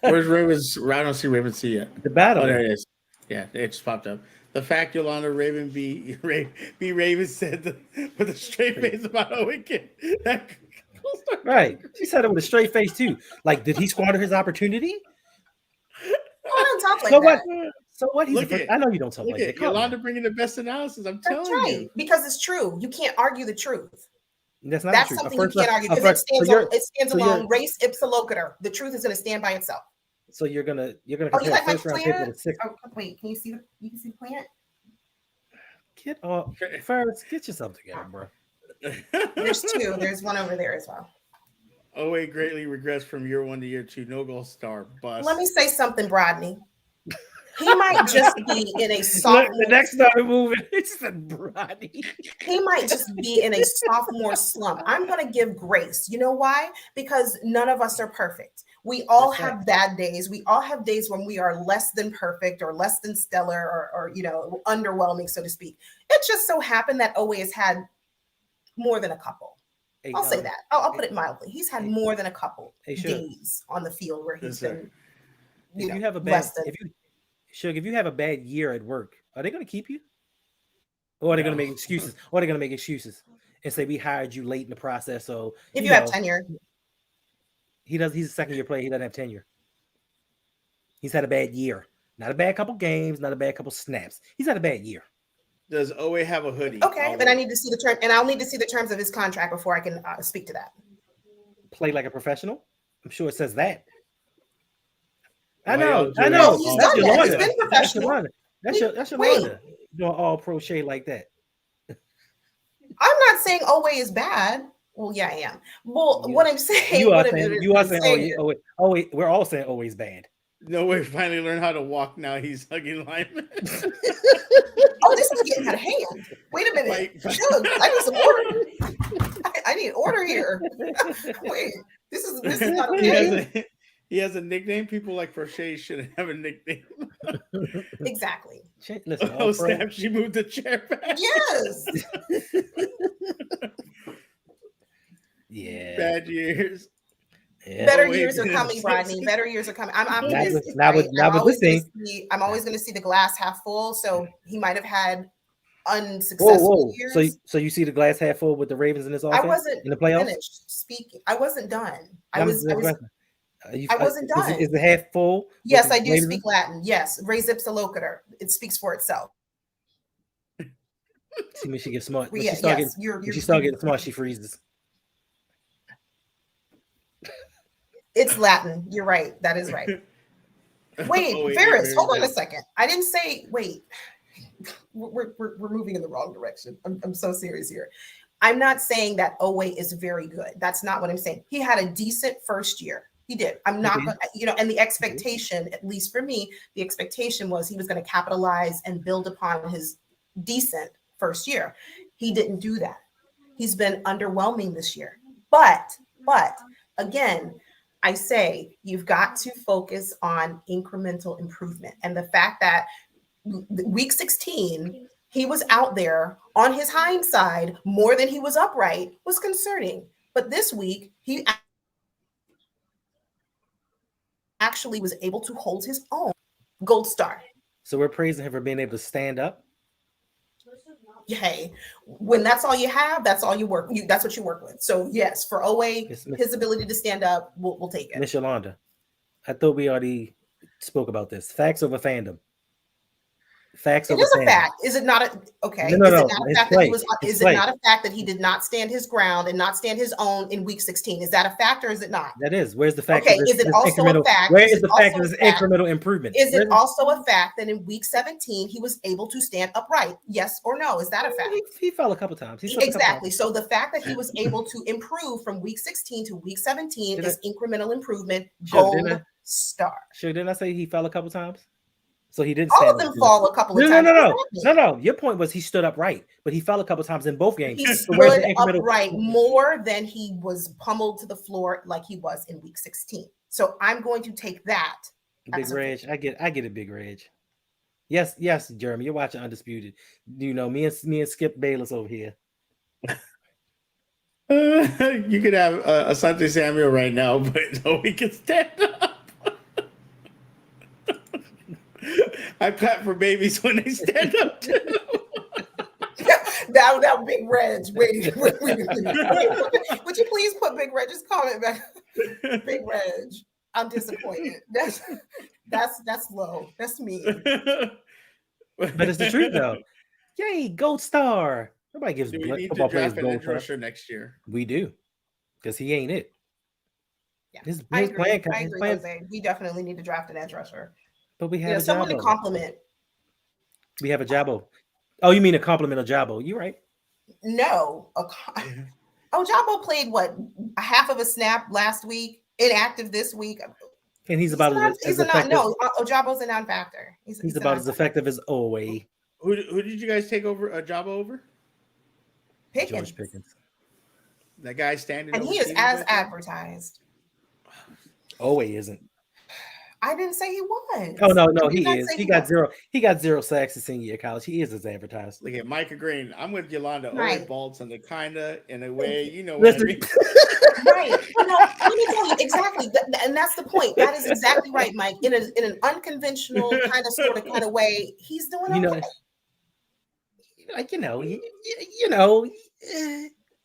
Speaker 2: Where's Raven's? I don't see Raven C yet.
Speaker 3: The battle.
Speaker 2: Oh, there it is. Yeah, it just popped up. The fact Yolanda Raven B Raven said with a straight face about Owen Kid.
Speaker 3: Right. She said it with a straight face too. Like, did he squander his opportunity?
Speaker 4: I don't talk like that.
Speaker 3: So what? I know you don't talk like that.
Speaker 2: Yolanda bringing the best analysis. I'm telling you,
Speaker 4: because it's true. You can't argue the truth.
Speaker 3: That's true.
Speaker 4: Something you can't argue, because it stands alone. Race ipsa loquitur. The truth is going to stand by itself.
Speaker 3: So you're gonna compare first round pick with a 6th.
Speaker 4: Oh, wait, can you see the plant?
Speaker 3: Get off first. Get yourself together, bro.
Speaker 4: There's 2. There's one over there as well.
Speaker 2: OA greatly regressed from year 1 to year 2. No gold star. Bust.
Speaker 4: Let me say something, Brodney. He might just be in a sophomore.
Speaker 3: The next started moving. It said Brodney.
Speaker 4: He might just be in a sophomore slump. I'm going to give grace. You know why? Because none of us are perfect. We all have bad days. We all have days when we are less than perfect, or less than stellar, or underwhelming, so to speak. It just so happened that OA has had more than a couple. I'll say that. I'll put it mildly. He's had more than a couple days on the field where he's been.
Speaker 3: If Suge, if you have a bad year at work, are they going to keep you? Or are they going to
Speaker 2: No.
Speaker 3: make excuses? Or are they going to make excuses and say we hired you late in the process? So
Speaker 4: If you have tenure,
Speaker 3: he does. He's a second year player. He doesn't have tenure. He's had a bad year. Not a bad couple games. Not a bad couple snaps. He's had a bad year.
Speaker 2: Does Owe have a hoodie?
Speaker 4: okay, then I need to see the term, and I'll need to see the terms of his contract before I can speak to that.
Speaker 3: Play like a professional. I'm sure it says that.
Speaker 2: Why
Speaker 3: I know.
Speaker 2: y'all
Speaker 3: I
Speaker 2: doing
Speaker 3: know.
Speaker 2: all
Speaker 4: He's
Speaker 3: That's
Speaker 4: done
Speaker 3: your
Speaker 4: that. He's
Speaker 3: lawyer.
Speaker 4: been
Speaker 3: That's your
Speaker 4: professional.
Speaker 3: lawyer. That's your
Speaker 4: Wait.
Speaker 3: lawyer. Doing all pro shade like that.
Speaker 4: I'm not saying Owe is bad. Well, yeah, I am. Well,
Speaker 3: Yeah.
Speaker 4: what I'm saying,
Speaker 3: You are
Speaker 4: what
Speaker 3: saying.
Speaker 4: I'm
Speaker 3: You are
Speaker 4: saying
Speaker 3: saying.
Speaker 4: is-
Speaker 3: Oh, wait. We're all saying always bad.
Speaker 2: No way. Finally learned how to walk. Now he's hugging linemen.
Speaker 4: oh, this is getting out of hand. Wait a minute.
Speaker 2: Fight.
Speaker 4: Suge, I need some order. I need order here. Wait, this is not okay.
Speaker 2: He has a nickname. People like Crochet shouldn't have a nickname.
Speaker 4: Exactly.
Speaker 3: Listen,
Speaker 2: Oh snap! She moved the chair back.
Speaker 4: Yes.
Speaker 3: Yeah.
Speaker 2: Bad years.
Speaker 3: Yeah.
Speaker 4: Better
Speaker 2: Oh, wait,
Speaker 4: years are
Speaker 2: goodness.
Speaker 4: coming, Rodney. Better years are coming. I'm
Speaker 3: Not with-
Speaker 4: optimistic.
Speaker 3: not with-
Speaker 4: right?
Speaker 3: not with this
Speaker 4: I'm always going to see the glass half full. So he might have had
Speaker 3: Whoa,
Speaker 4: unsuccessful
Speaker 3: whoa.
Speaker 4: years.
Speaker 3: So you see the glass half full with the Ravens in this offense
Speaker 4: I wasn't
Speaker 3: in the playoffs?
Speaker 4: finished speaking. I wasn't done. I
Speaker 3: I'm
Speaker 4: was.
Speaker 3: just-
Speaker 4: I wasn't done.
Speaker 3: Is it half full? with
Speaker 4: Yes,
Speaker 3: the
Speaker 4: I do
Speaker 3: Ravens?
Speaker 4: speak Latin. Yes, res ipsa loquitur. It speaks for itself.
Speaker 3: See when she gets smart. When
Speaker 4: Yeah,
Speaker 3: she start
Speaker 4: yes,
Speaker 3: when she start getting smart, she freezes.
Speaker 4: It's Latin. You're right. That is right. Wait,
Speaker 2: Oh,
Speaker 4: Ferris, hold on a
Speaker 2: very
Speaker 4: second. I didn't say. Wait, we're moving in the wrong direction. I'm so serious here. I'm not saying that Owe is very good. That's not what I'm saying. He had a decent first year. He did. I'm not, and the expectation, at least for me, the expectation was he was going to capitalize and build upon his decent first year. He didn't do that. He's been underwhelming this year. But again, I say you've got to focus on incremental improvement. And the fact that week 16, he was out there on his hind side more than he was upright was concerning. But this week, he actually was able to hold his own. Gold star.
Speaker 3: So we're praising him for being able to stand up.
Speaker 4: Hey, when that's all you have, that's all you work. That's what you work with. So yes, for Owe, his ability to stand up, we'll take it.
Speaker 3: Miss Yolanda, I thought we already spoke about this. Facts over fandom. Facts
Speaker 4: It
Speaker 3: over
Speaker 4: is a
Speaker 3: fandom.
Speaker 4: fact. Is it not a okay?
Speaker 3: No,
Speaker 4: is it
Speaker 3: no,
Speaker 4: not a
Speaker 3: it's
Speaker 4: fact
Speaker 3: play.
Speaker 4: that he was?
Speaker 3: It's
Speaker 4: Is
Speaker 3: play.
Speaker 4: it not a fact that he did not stand his ground and not stand his own in week 16? Is that a fact or is it not?
Speaker 3: That is. Where's the fact?
Speaker 4: Okay,
Speaker 3: of this,
Speaker 4: is it
Speaker 3: this
Speaker 4: also a
Speaker 3: incremental-
Speaker 4: fact?
Speaker 3: Where
Speaker 4: Is
Speaker 3: is
Speaker 4: it
Speaker 3: the fact
Speaker 4: also
Speaker 3: of this
Speaker 4: a fact?
Speaker 3: incremental improvement?
Speaker 4: Is it
Speaker 3: Where's-
Speaker 4: also a fact that in week 17 he was able to stand upright? Yes or no? Is that a fact?
Speaker 3: He fell a couple times. He slipped a couple
Speaker 4: Exactly.
Speaker 3: times.
Speaker 4: So the fact that he was able to improve from week 16 to week 17 is incremental improvement.
Speaker 3: Sure,
Speaker 4: Gold
Speaker 3: didn't I?
Speaker 4: star.
Speaker 3: Sure, didn't I say he fell a couple times? So he didn't
Speaker 4: All
Speaker 3: stand
Speaker 4: of them
Speaker 3: up.
Speaker 4: fall a couple of
Speaker 3: No,
Speaker 4: times.
Speaker 3: no. Your point was he stood upright, but he fell a couple times in both games.
Speaker 4: He
Speaker 3: So where's
Speaker 4: stood
Speaker 3: the incremental-
Speaker 4: upright more than he was pummeled to the floor like he was in week 16. So I'm going to take that.
Speaker 3: Big
Speaker 4: as a-
Speaker 3: Reg, I get it, Big Reg. Yes, Jeremy, you're watching Undisputed. You know me and Skip Bayless over here.
Speaker 2: You could have Asante Samuel right now, but no, he can stand up. I clap for babies when they stand up too.
Speaker 4: that Big Reg. Wait. Would you please put Big Reg's comment back? Big Reg. I'm disappointed. That's low. That's mean.
Speaker 3: But it's the truth though. Yay, gold star. Nobody gives
Speaker 2: Do we need
Speaker 3: football
Speaker 2: to
Speaker 3: players
Speaker 2: draft an
Speaker 3: gold
Speaker 2: edge
Speaker 3: star.
Speaker 2: rusher next year?
Speaker 3: We do, because he ain't it.
Speaker 4: Yeah,
Speaker 3: His
Speaker 4: I agree.
Speaker 3: playing,
Speaker 4: I
Speaker 3: his
Speaker 4: agree,
Speaker 3: playing-
Speaker 4: Jose. We definitely need to draft an edge rusher.
Speaker 3: but we have a
Speaker 4: Someone to
Speaker 3: Jabo.
Speaker 4: compliment.
Speaker 3: We have a Jabo. Oh, you mean a compliment of Jabo? You right?
Speaker 4: No. Jabo played what, a half of a snap last week, inactive this week.
Speaker 3: And he's about as effective.
Speaker 4: Ojabo's a non-factor.
Speaker 3: He's about as effective as Owe.
Speaker 2: Who did you guys take over Jabba over?
Speaker 4: Pickens.
Speaker 3: George Pickens.
Speaker 2: That guy standing
Speaker 4: And
Speaker 2: over
Speaker 4: he is
Speaker 2: Stevens
Speaker 4: as
Speaker 2: right there?
Speaker 4: advertised.
Speaker 3: Owe isn't.
Speaker 4: I didn't say he was.
Speaker 3: Oh no,
Speaker 4: I did
Speaker 3: he
Speaker 4: not
Speaker 3: is.
Speaker 4: say
Speaker 3: He got
Speaker 4: was.
Speaker 3: zero. He got 0 sacks his senior year of college. He is as advertised.
Speaker 2: Look at Micah Green. I'm with Yolanda. Owe
Speaker 4: Right.
Speaker 2: bolts and the kinda in a way,
Speaker 4: you.
Speaker 2: you know what I
Speaker 3: Listen,
Speaker 2: mean.
Speaker 4: Right. But no, let me tell you exactly, and that's the point. That is exactly right, Mike. In an unconventional kind of way, he's doing
Speaker 3: you know,
Speaker 4: okay.
Speaker 3: like you know,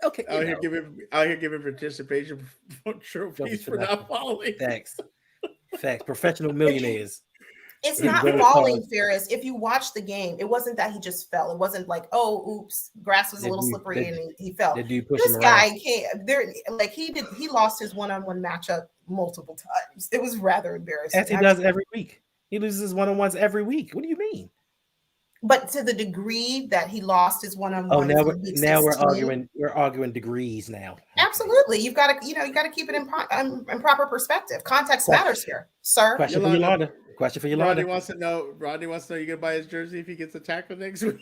Speaker 3: okay,
Speaker 2: Out here giving participation trophies for not following.
Speaker 3: Facts. Professional millionaires.
Speaker 4: It's
Speaker 3: His
Speaker 4: not
Speaker 3: goal
Speaker 4: falling,
Speaker 3: card.
Speaker 4: Ferris. If you watch the game, it wasn't that he just fell. It wasn't like, oh, oops, grass was a little slippery and he fell.
Speaker 3: The dude pushed
Speaker 4: This
Speaker 3: him
Speaker 4: guy
Speaker 3: around.
Speaker 4: can't. There, like he lost his one-on-one matchup multiple times. It was rather embarrassing.
Speaker 3: As he does every week. He loses one-on-ones every week. What do you mean?
Speaker 4: But to the degree that he lost his one-on-ones,
Speaker 3: Oh, now we're arguing. We're arguing degrees now.
Speaker 4: Absolutely, you've got to, you got to keep it in proper perspective. Context matters here, sir.
Speaker 3: Question for Yolanda.
Speaker 2: Rodney wants to know. You gonna buy his jersey if he gets a tackle next week?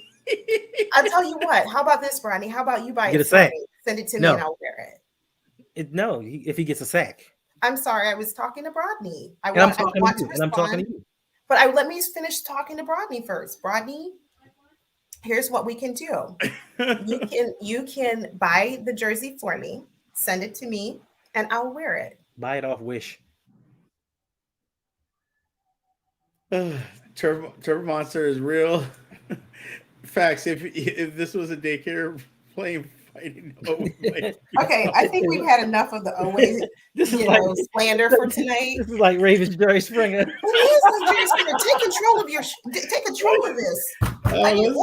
Speaker 4: I'll tell you what. How about this, Rodney? How about you buy it? Send it to me and I'll wear it.
Speaker 3: If he gets a sack.
Speaker 4: I'm sorry, I was talking to Brodney.
Speaker 3: I'm talking to you.
Speaker 4: But let me finish talking to Brodney first. Brodney, here's what we can do. you can buy the jersey for me, send it to me, and I'll wear it.
Speaker 3: Buy it off Wish.
Speaker 2: Turbo Monster is real. Facts. If this was a daycare playing fighting,
Speaker 4: okay, I think we've had enough of the always slander for tonight.
Speaker 3: This is like Ravens Jerry Springer.
Speaker 4: It is like Jerry Springer. Take control of this.
Speaker 3: Are you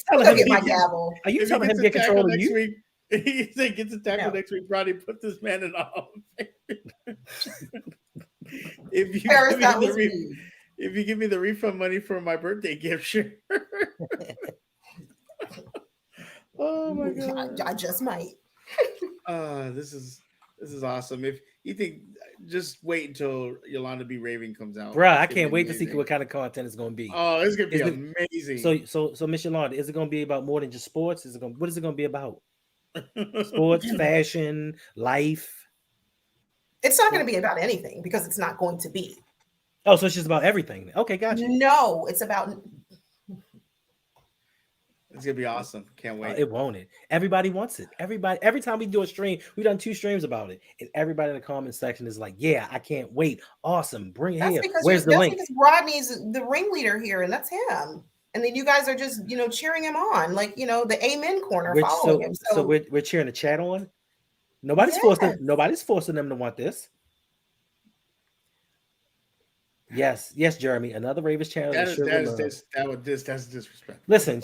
Speaker 3: telling him
Speaker 4: get my gavel?
Speaker 3: Are you telling him to get control of you?
Speaker 2: Week, he said gets a tackle next week. Rodney, put this man in the Hall of Fame. If you give me the refund money for my birthday gift, sure. Oh my god!
Speaker 4: I just might.
Speaker 2: This is awesome. If you think, just wait until Yolanda B. Raving comes out.
Speaker 3: Bruh, I can't wait to see what kind of content it's going to be.
Speaker 2: Oh, it's going to be amazing.
Speaker 3: So Miss Yolanda, is it going to be about more than just sports? What is it going to be about? Sports, fashion, life.
Speaker 4: It's not going to be about anything because it's not going to be.
Speaker 3: Oh, so it's just about everything. Okay, gotcha.
Speaker 4: No, it's about.
Speaker 2: It's gonna be awesome. Can't wait.
Speaker 3: It won't. Everybody wants it. Every time we do a stream, we've done 2 streams about it, and everybody in the comment section is like, "Yeah, I can't wait. Awesome. Bring it here. Where's the link?"
Speaker 4: Because Rodney's the ringleader here, and that's him. And then you guys are just cheering him on, like the amen corner following him.
Speaker 3: So we're cheering the chat on. Nobody's forcing them to want this. Yes, Jeremy. Another Ravens channel.
Speaker 2: That's disrespectful.
Speaker 3: Listen.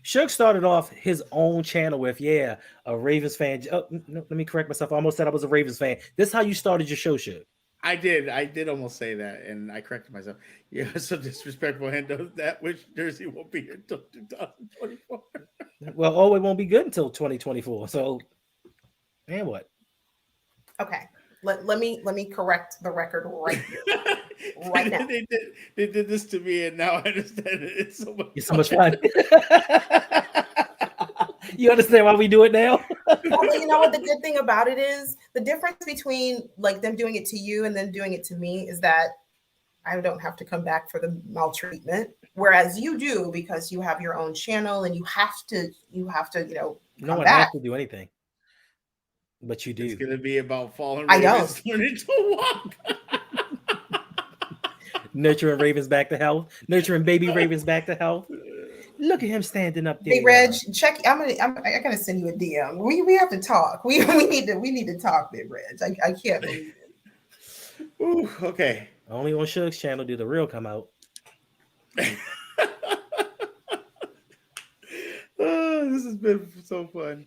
Speaker 3: Suge started off his own channel with a Ravens fan. Oh, no, let me correct myself. I almost said I was a Ravens fan. This is how you started your show, Suge.
Speaker 2: I did almost say that, and I corrected myself. Yeah, so disrespectful. And that which jersey won't be here until 2024.
Speaker 3: Well, it won't be good until 2024. So, and what?
Speaker 4: Okay. Let me correct the record right here. Right now.
Speaker 2: They did this to me, and now I understand it. It's
Speaker 3: so much fun. You understand why we do it now?
Speaker 4: Well, you know what the good thing about it is? The difference between like them doing it to you and then doing it to me is that I don't have to come back for the maltreatment, whereas you do because you have your own channel and you have to
Speaker 3: no one has to do anything. But you do.
Speaker 2: It's gonna be about falling
Speaker 4: Ravens
Speaker 2: learning to walk.
Speaker 3: Nurturing Ravens back to health. Nurturing baby Ravens back to health. Look at him standing up there.
Speaker 4: Hey Reg, check. I gotta send you a DM. We have to talk. We need to talk, Big Reg. I can't believe it.
Speaker 2: Ooh, okay.
Speaker 3: Only on Suge's channel did the real come out.
Speaker 2: This has been so fun.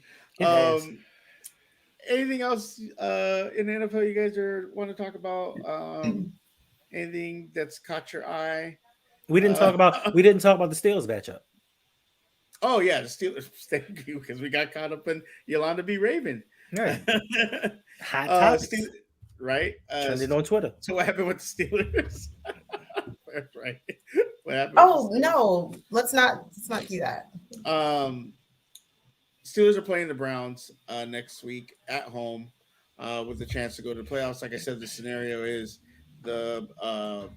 Speaker 2: Anything else in the NFL you guys want to talk about? Anything that's caught your eye?
Speaker 3: We didn't talk about the Steelers matchup.
Speaker 2: Oh yeah, the Steelers. Thank you, because we got caught up in Yolanda B. Raven.
Speaker 3: Right. Hot topics.
Speaker 2: Right.
Speaker 3: Turned it on Twitter.
Speaker 2: So what happened with the Steelers? That's right. What happened?
Speaker 4: Oh no, let's not do that.
Speaker 2: Steelers are playing the Browns next week at home with a chance to go to the playoffs. Like I said, the scenario is the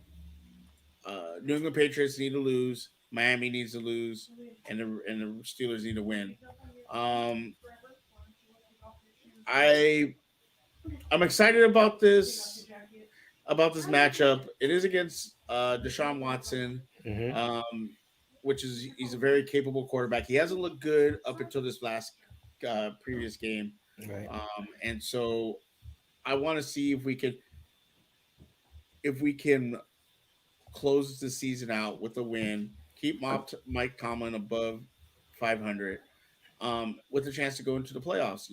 Speaker 2: New England Patriots need to lose, Miami needs to lose, and the Steelers need to win. Um, I I'm excited about this matchup. It is against Deshaun Watson,
Speaker 3: Hmm.
Speaker 2: um, which is he's a very capable quarterback. He hasn't looked good up until this last previous game,
Speaker 3: Right.
Speaker 2: and so I want to see if we can close the season out with a win, keep Mike Tomlin above 500, with a chance to go into the playoffs.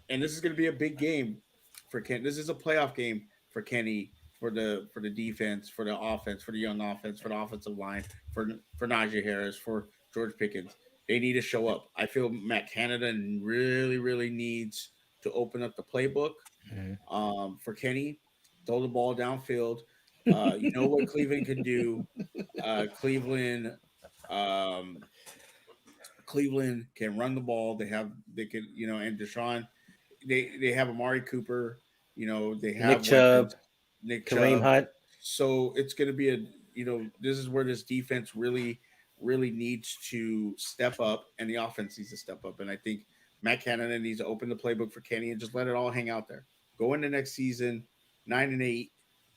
Speaker 2: And this is going to be a big game for Ken. This is a playoff game for Kenny, for the defense, for the offense, for the young offense, for the offensive line, for Najee Harris, for George Pickens. They need to show up. I feel Matt Canada really, really needs to open up the playbook
Speaker 3: Mhm.
Speaker 2: for Kenny, throw the ball downfield. You know what Cleveland can do. Cleveland, um, Cleveland can run the ball. They can, and Deshaun, they have Amari Cooper. They
Speaker 3: Nick
Speaker 2: have
Speaker 3: Chubb,
Speaker 2: weapons. Nick
Speaker 3: Kareem
Speaker 2: Chubb.
Speaker 3: Hunt.
Speaker 2: So it's going to be this is where this defense really, really needs to step up, and the offense needs to step up. And I think Matt Canada needs to open the playbook for Kenny and just let it all hang out there. Go into next season 9-8,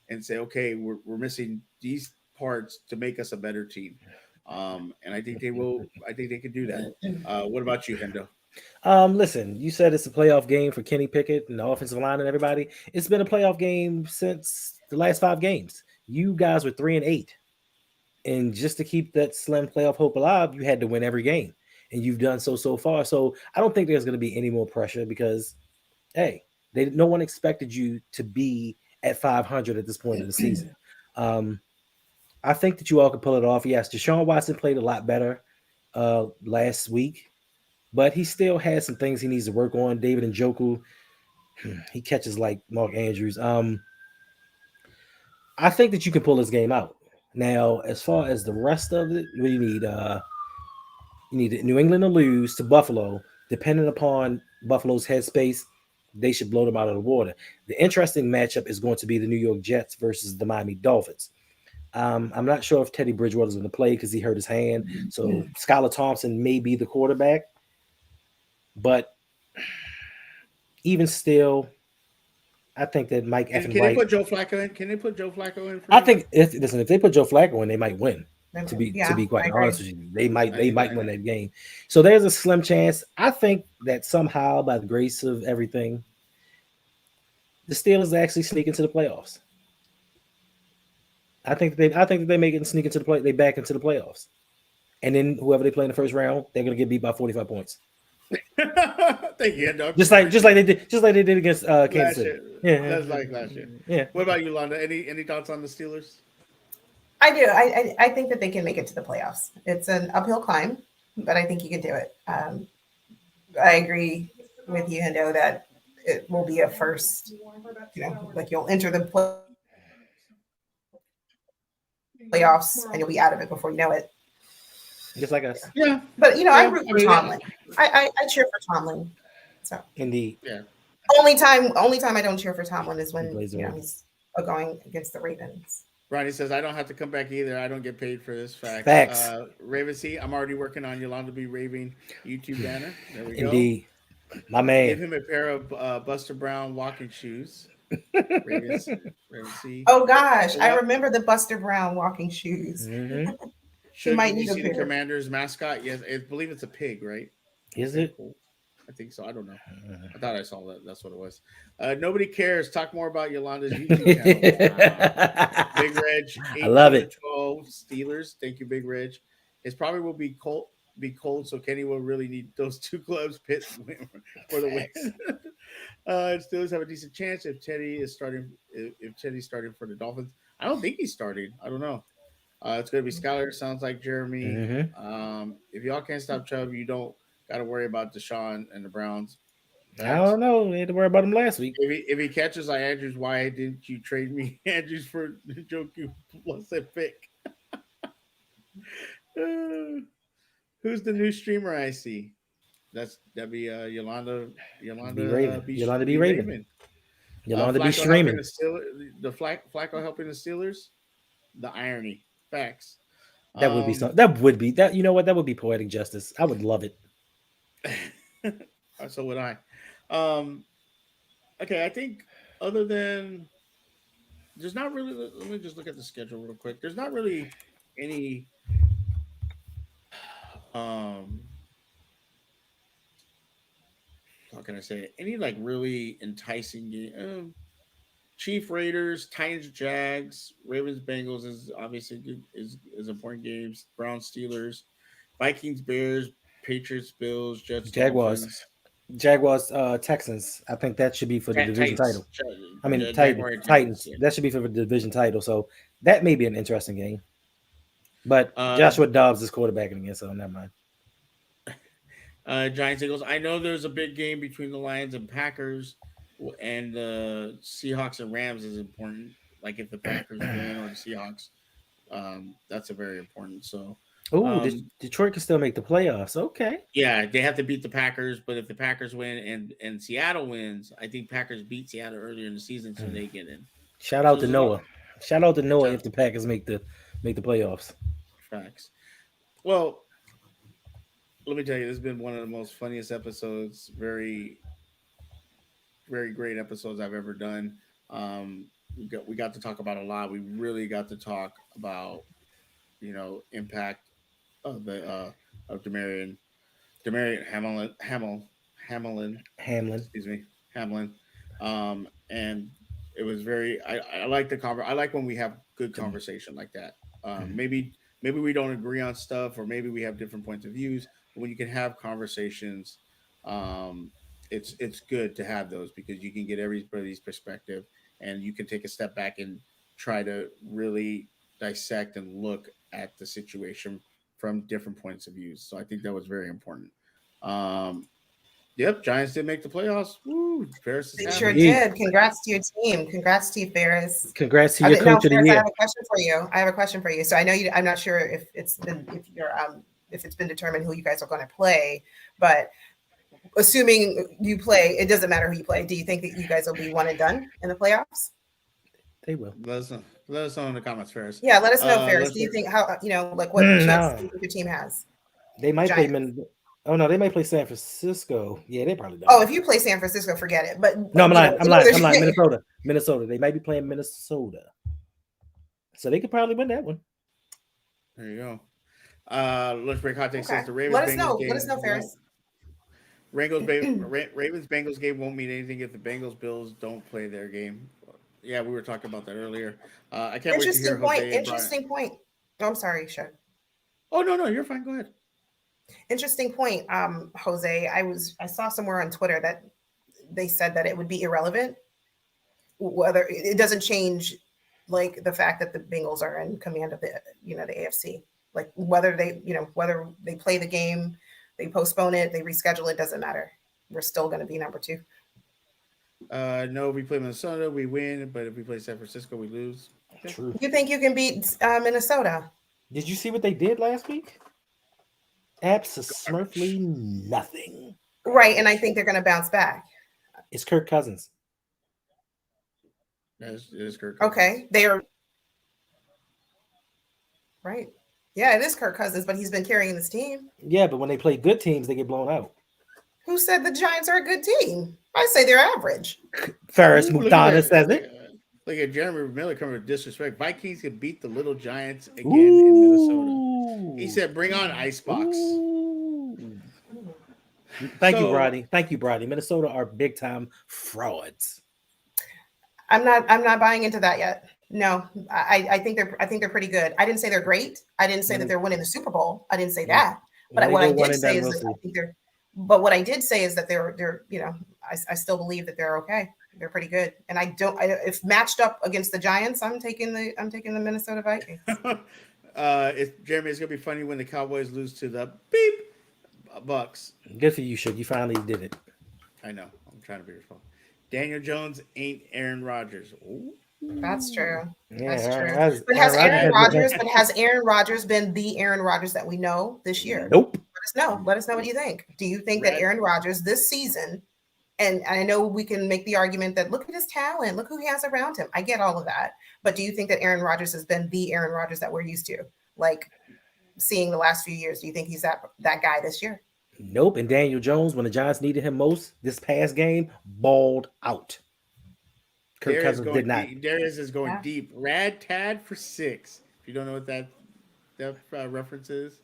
Speaker 2: and say, okay, we're missing these parts to make us a better team. And I think they will. I think they can do that. What about you, Hendo?
Speaker 3: Listen, you said it's a playoff game for Kenny Pickett and the offensive line and everybody. It's been a playoff game since the last 5 games. You guys were 3-8. And just to keep that slim playoff hope alive, you had to win every game. And you've done so far. So I don't think there's going to be any more pressure because, hey, no one expected you to be at 500 at this point of the season. Um, I think that you all can pull it off. Yes, Deshaun Watson played a lot better last week, but he still has some things he needs to work on. David Njoku, he catches like Mark Andrews. I think that you can pull this game out. Now, as far as the rest of it, what do you need? You need New England to lose to Buffalo. Depending upon Buffalo's headspace, they should blow them out of the water. The interesting matchup is going to be the New York Jets versus the Miami Dolphins. I'm not sure if Teddy Bridgewater is going to play because he hurt his hand. So Skylar Thompson may be the quarterback. But even still, I think that Mike
Speaker 2: Can,
Speaker 3: effing
Speaker 2: can they
Speaker 3: White.
Speaker 2: put Joe Flacco in? Can they put Joe Flacco in for
Speaker 3: I
Speaker 2: you?
Speaker 3: think if they put Joe Flacco in, they might win. To be
Speaker 4: Yeah, I
Speaker 3: quite
Speaker 4: agree.
Speaker 3: honest with you, they might
Speaker 2: I think
Speaker 3: win that game. So there's a slim chance. I think that somehow, by the grace of everything, the Steelers actually sneak into the playoffs. I think that they make it and sneak into the play. They back into the playoffs, and then whoever they play in the first round, they're gonna get beat by 45 points.
Speaker 2: Thank you, Hendo.
Speaker 3: Just like they did against Kansas
Speaker 2: Last
Speaker 3: City.
Speaker 2: year.
Speaker 3: Yeah,
Speaker 2: That's like last year.
Speaker 3: yeah.
Speaker 2: What about you, Londa? Any thoughts on the Steelers?
Speaker 4: I do. I think that they can make it to the playoffs. It's an uphill climb, but I think you can do it. I agree with you, Hendo, that it will be a first, like you'll enter the playoffs and you'll be out of it before you know it.
Speaker 3: Just like us,
Speaker 2: Yeah,
Speaker 4: But I root
Speaker 2: I
Speaker 4: for
Speaker 2: mean,
Speaker 4: Tomlin. I cheer for Tomlin. So
Speaker 3: indeed.
Speaker 2: yeah.
Speaker 4: only time I don't cheer for Tomlin is
Speaker 3: He
Speaker 4: when
Speaker 3: plays the Ravens.
Speaker 4: he's going against the Ravens.
Speaker 2: Ronnie says I don't have to come back either. I don't get paid for this.
Speaker 3: Facts.
Speaker 2: Raven C, I'm already working on Yolanda B. Raving YouTube banner. There we go.
Speaker 3: Indeed, my
Speaker 2: Give
Speaker 3: man.
Speaker 2: him a pair of Buster Brown walking shoes. Raven C.
Speaker 4: Oh gosh, I
Speaker 2: What?
Speaker 4: remember the Buster Brown walking shoes.
Speaker 3: Mhm.
Speaker 2: Should
Speaker 4: might
Speaker 2: you
Speaker 4: need a
Speaker 2: see the
Speaker 4: pair.
Speaker 2: Commanders mascot? Yes, I believe it's a pig, right?
Speaker 3: Is it?
Speaker 2: Cool. I think so. I don't know. I thought I saw that. That's what it was. Nobody cares. Talk more about Yolanda's YouTube channel. Wow. Big Reg,
Speaker 3: I love it.
Speaker 2: 18-12 Steelers. Thank you, Big Reg. It probably will be cold, so Kenny will really need those two clubs pit for the win. Steelers have a decent chance if Teddy's starting for the Dolphins. I don't think he's starting. I don't know. It's going to be Skyler. Sounds like Jeremy.
Speaker 3: Mhm.
Speaker 2: If y'all can't stop Chubb, you don't got to worry about Deshaun and the Browns.
Speaker 3: I don't know. We had to worry about him last week.
Speaker 2: If he catches like Andrews, why didn't you trade me Andrews for Njoku plus a pick? Who's the new streamer I see? That'd be Yolanda
Speaker 3: B. Raven. Yolanda B. Raven. Yolanda be
Speaker 2: Flacco helping
Speaker 3: streaming.
Speaker 2: the Steelers. Flacco helping the Steelers. The irony, facts.
Speaker 3: That would be something. That would be that. You know what? That would be poetic justice. I would love it.
Speaker 2: So would I. Okay, I think other than there's not really. Let me just look at the schedule real quick. There's not really any. How can I say it? Any like really enticing game? Chief Raiders, Titans Jags, Ravens Bengals is obviously good, is important games. Browns Steelers, Vikings Bears, Patriots Bills, Jets
Speaker 3: Jaguars,
Speaker 2: Dolphins,
Speaker 3: Texans. I think that should be for the division
Speaker 2: Titans.
Speaker 3: title. I mean,
Speaker 2: Jaguar
Speaker 3: Titans.
Speaker 2: Yeah.
Speaker 3: That should be for the division title. So that may be an interesting game. But
Speaker 2: Uh,
Speaker 3: Joshua Dobbs is quarterbacking again, so never mind.
Speaker 2: Giants Eagles. I know there's a big game between the Lions and Packers, and the Seahawks and Rams is important. Like if the Packers win or the Seahawks, that's a very important. So,
Speaker 3: Oh, Detroit can still make the playoffs. Okay.
Speaker 2: yeah, they have to beat the Packers, but if the Packers win and Seattle wins, I think Packers beat Seattle earlier in the season, so they get in.
Speaker 3: Shout out
Speaker 2: So
Speaker 3: to Noah. Shout out to Noah
Speaker 2: Shout-
Speaker 3: if the Packers make the playoffs.
Speaker 2: Facts. Well, let me tell you, this has been one of the most funniest episodes. Very, very great episodes I've ever done. We got to talk about a lot. We really got to talk about, impact of the of Demarion Hamlin. Excuse me, Hamlin. And it was very. I like the I like when we have good conversation like that. Maybe we don't agree on stuff, or maybe we have different points of views. But when you can have conversations, it's good to have those because you can get everybody's perspective, and you can take a step back and try to really dissect and look at the situation from different points of view. So I think that was very important. Yep, Giants did make the playoffs. Woo, Ferris
Speaker 4: They
Speaker 2: is
Speaker 4: sure
Speaker 2: happy.
Speaker 4: did. Congrats to your team. Congrats to you, Ferris.
Speaker 3: Congrats to your coach of the
Speaker 4: Ferris,
Speaker 3: year.
Speaker 4: I have a question for you. So I know I'm not sure if it's been determined who you guys are going to play, but assuming you play, it doesn't matter who you play. Do you think that you guys will be one and done in the playoffs?
Speaker 3: They will.
Speaker 2: Let us know in the comments, Ferris.
Speaker 4: Yeah, let us know, Ferris. Do you think what chance do you think your team has?
Speaker 3: They might
Speaker 4: Giants.
Speaker 3: play. Oh no, they might play San Francisco. Yeah, they probably don't.
Speaker 4: Oh, if you play San Francisco, forget it. But
Speaker 3: no, I'm lying. Minnesota. They might be playing Minnesota, so they could probably win that one.
Speaker 2: There you go. Let's break hot take says the Ravens.
Speaker 4: Let us know, Ferris.
Speaker 2: Ravens Bengals game won't mean anything if the Bengals Bills don't play their game. Yeah, we were talking about that earlier. I can't wait to hear Jose.
Speaker 4: Interesting point. Oh, I'm sorry, Shug.
Speaker 2: Oh no, you're fine. Go ahead.
Speaker 4: Interesting point, Jose. I saw somewhere on Twitter that they said that it would be irrelevant whether it doesn't change, like the fact that the Bengals are in command of the AFC. Like whether they play the game, they postpone it, they reschedule it, doesn't matter. We're still going to be number 2.
Speaker 2: No, we play Minnesota, we win, but if we play San Francisco, we lose. Okay.
Speaker 3: True.
Speaker 4: You think you can beat Minnesota?
Speaker 3: Did you see what they did last week? Absolutely nothing.
Speaker 4: Right, and I think they're going to bounce back.
Speaker 3: It's Kirk Cousins.
Speaker 2: It is Kirk Cousins.
Speaker 4: Okay, they are right. Yeah, it is Kirk Cousins, but he's been carrying this team.
Speaker 3: Yeah, but when they play good teams, they get blown out.
Speaker 4: Who said the Giants are a good team? I say they're average.
Speaker 3: Ferris Mutana says it.
Speaker 2: Look at Jeremy Miller coming with disrespect. Vikings can beat the little Giants again in Minnesota. He said, "Bring on Icebox."
Speaker 3: Thank you, Brody. Minnesota are big time frauds.
Speaker 4: I'm not buying into that yet. No, I think they're pretty good. I didn't say they're great. I didn't say that they're winning the Super Bowl. I didn't say that. But what I did say is that I think they're. But what I did say is that they're I still believe that they're okay. They're pretty good. And if matched up against the Giants, I'm taking the Minnesota Vikings.
Speaker 2: Jeremy, it's gonna be funny when the Cowboys lose to the Bucks.
Speaker 3: Good for you, Suge. You finally did it.
Speaker 2: I know. I'm trying to be responsible. Daniel Jones ain't Aaron Rodgers. Ooh.
Speaker 4: That's true.
Speaker 3: Yeah,
Speaker 4: that's true. But has Aaron Rodgers been the Aaron Rodgers that we know this year?
Speaker 3: Nope.
Speaker 4: Let us know. Let us know what you think. Do you think that Aaron Rodgers this season And I know we can make the argument that look at his talent, look who he has around him. I get all of that. But do you think that Aaron Rodgers has been the Aaron Rodgers that we're used to? Like seeing the last few years, do you think he's that guy this year?
Speaker 3: Nope. And Daniel Jones, when the Giants needed him most this past game, balled out. Kirk Cousins did not.
Speaker 2: Darius is going deep. Rad Tad for 6. If you don't know what that reference is,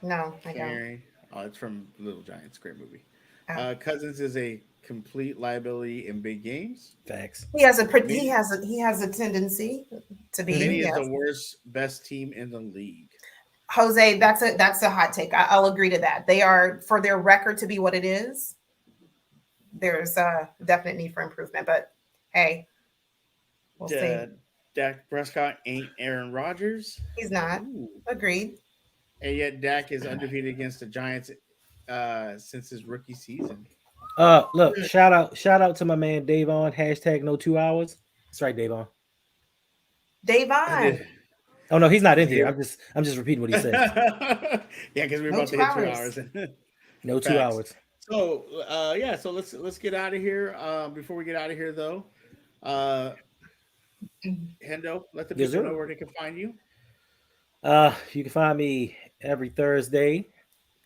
Speaker 4: No, I don't.
Speaker 2: Oh, it's from Little Giants. Great movie.
Speaker 4: Oh.
Speaker 2: Cousins is a complete liability in big games.
Speaker 3: Facts.
Speaker 4: He has a tendency to be.
Speaker 2: He is the best team in the league.
Speaker 4: Jose, that's a hot take. I'll agree to that. They are, for their record to be what it is, there's a definite need for improvement. But hey, we'll see.
Speaker 2: Dak Prescott ain't Aaron Rodgers.
Speaker 4: He's not. Ooh. Agreed.
Speaker 2: And yet Dak is undefeated against the Giants since his rookie season.
Speaker 3: Look, shout out to my man Davon. # no 2 hours. That's right, Davon.
Speaker 4: Davon.
Speaker 3: Oh no, he's not in here. I'm just repeating what he said.
Speaker 2: Yeah, because we're about to hit 2 hours.
Speaker 3: No 2 hours.
Speaker 2: So so let's get out of here. Before we get out of here though, Hendo, let the people know where they can find you.
Speaker 3: You can find me every Thursday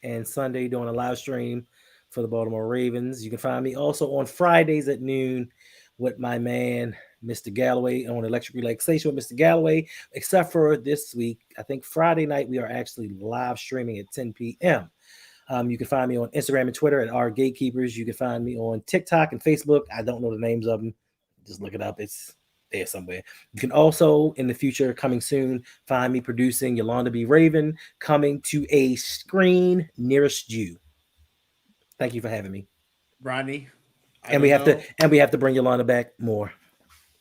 Speaker 3: and Sunday doing a live stream for the Baltimore Ravens. You can find me also on Fridays at noon with my man, Mr. Galloway, on Electric Relaxation with Mr. Galloway, except for this week. I think Friday night we are actually live streaming at 10 p.m. You can find me on Instagram and Twitter at our Gatekeepers. You can find me on TikTok and Facebook. I don't know the names of them. Just look it up. It's there somewhere. You can also, in the future, coming soon, find me producing Yolanda B. Raven, coming to a screen nearest you. Thank you for having me,
Speaker 2: Rodney.
Speaker 3: And we have to bring Yolanda back more.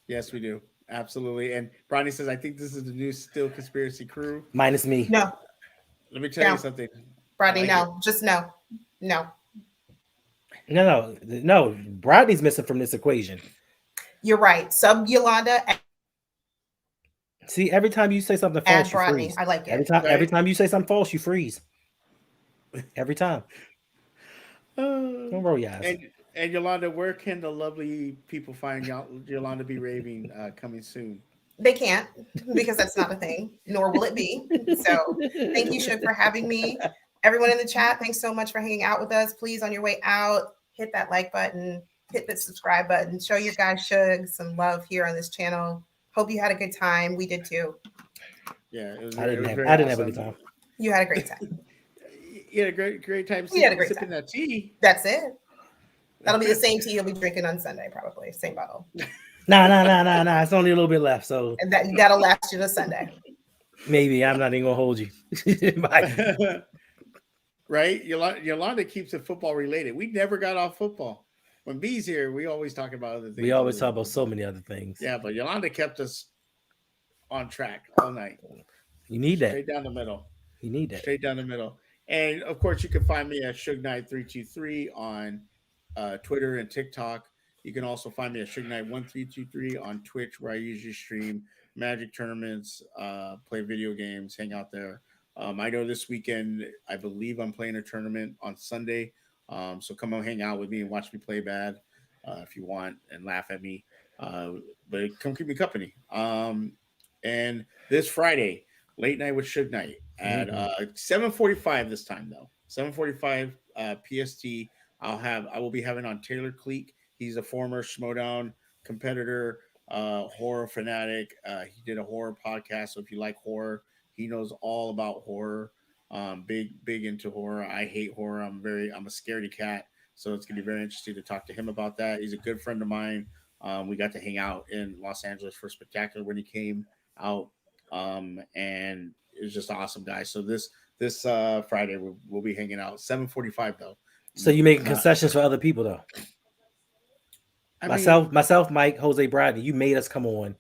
Speaker 2: Yes, we do. Absolutely. And Rodney says, I think this is the new Still Conspiracy crew.
Speaker 3: Minus me.
Speaker 4: No.
Speaker 2: Let me tell you something.
Speaker 4: Rodney, no. Just no. No.
Speaker 3: No. Rodney's missing from this equation.
Speaker 4: You're right. Sub Yolanda.
Speaker 3: See, every time you say something false, you freeze.
Speaker 4: I like it.
Speaker 3: Every time you say something false, you freeze. Every time. Don't roll your eyes.
Speaker 2: And Yolanda, where can the lovely people find Yolanda B. Raving coming soon?
Speaker 4: They can't, because that's not a thing, nor will it be. So thank you, Suge, for having me. Everyone in the chat, thanks so much for hanging out with us. Please, on your way out, hit that like button, hit the subscribe button, show your guy Suge some love here on this channel. Hope you had a good time. We did too.
Speaker 2: Yeah,
Speaker 3: I didn't have a good time.
Speaker 4: You had a great time.
Speaker 2: You had a great time.
Speaker 4: We had a great time.
Speaker 2: That tea.
Speaker 4: That's it. That'll be the same tea you'll be drinking on Sunday, probably. Same bottle.
Speaker 3: Nah. It's only a little bit left, so
Speaker 4: and that'll last you to Sunday.
Speaker 3: Maybe. I'm not even gonna hold you.
Speaker 2: Right? Yolanda keeps it football related. We never got off football. When B's here, we always talk about other things.
Speaker 3: We always talk about so many other things.
Speaker 2: Yeah, but Yolanda kept us on track all night.
Speaker 3: You need that.
Speaker 2: Straight down the middle.
Speaker 3: You need that.
Speaker 2: Straight down the middle. And of course, you can find me at SugeKnight323 on Twitter and TikTok. You can also find me at SugeKnight1323 on Twitch, where I usually stream Magic tournaments, play video games, hang out there. I know this weekend, I believe I'm playing a tournament on Sunday. So come on, hang out with me and watch me play bad if you want and laugh at me. But come keep me company. And this Friday, late night with Suge Knight at 7:45 this time though. 7:45 PST. I will be having on Taylor Cleek. He's a former Schmodown competitor, horror fanatic. He did a horror podcast. So if you like horror, he knows all about horror. Big into horror. I hate horror. I'm a scaredy cat. So it's gonna be very interesting to talk to him about that. He's a good friend of mine. We got to hang out in Los Angeles for Spectacular when he came out. And it was just an awesome guy. So this Friday we'll be hanging out 7:45 though.
Speaker 3: So you making concessions for other people though? Myself, Mike, Jose, Bradley, you made us come on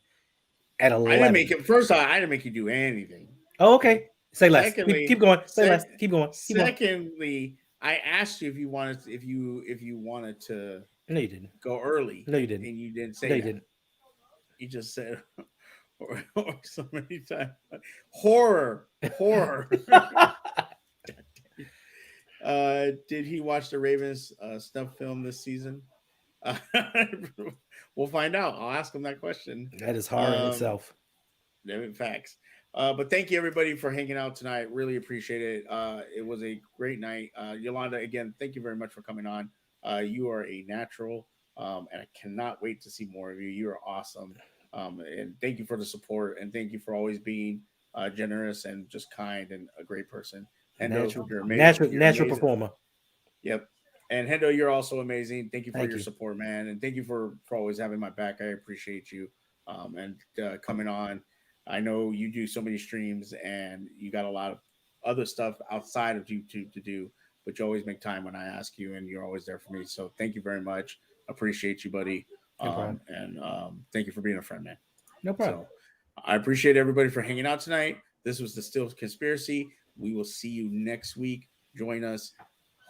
Speaker 3: at 11.
Speaker 2: I didn't make it. First off, I didn't make you do anything.
Speaker 3: Oh, okay. Say less.
Speaker 2: Secondly,
Speaker 3: keep going. Say less. Keep going.
Speaker 2: Secondly, I asked you if you wanted to.
Speaker 3: No, you didn't.
Speaker 2: Go early.
Speaker 3: No, you didn't.
Speaker 2: And you didn't say
Speaker 3: no,
Speaker 2: that.
Speaker 3: You didn't.
Speaker 2: You just said or so many times. Horror. Did he watch the Ravens stuff film this season? Uh, we'll find out. I'll ask him that question.
Speaker 3: That is hard in itself.
Speaker 2: Facts. But thank you everybody for hanging out tonight. Really appreciate it. It was a great night. Yolanda, again, thank you very much for coming on. You are a natural, and I cannot wait to see more of you. You are awesome. And thank you for the support, and thank you for always being generous and just kind and a great person. Hendo, you're amazing. You're
Speaker 3: Natural
Speaker 2: amazing.
Speaker 3: performer.
Speaker 2: Yep. And Hendo, you're also amazing. Thank you for
Speaker 3: Thank
Speaker 2: your
Speaker 3: you.
Speaker 2: support, man, and thank you for always having my back. I appreciate you, and coming on. I know you do so many streams, and you got a lot of other stuff outside of YouTube to do, but you always make time when I ask you, and you're always there for me. So thank you very much. Appreciate you, buddy.
Speaker 3: No problem.
Speaker 2: And thank you for being a friend, man.
Speaker 3: No problem.
Speaker 2: So I appreciate everybody for hanging out tonight. This was the Still Conspiracy. We will see you next week. Join us.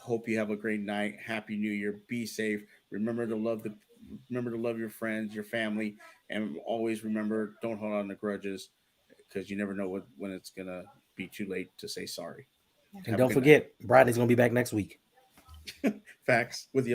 Speaker 2: Hope you have a great night. Happy New Year. Be safe. Remember to love your friends, your family, and always remember, don't hold on to grudges, because you never know when it's gonna be too late to say sorry.
Speaker 3: And don't forget, Bradley's gonna be back next week.
Speaker 2: Facts with you.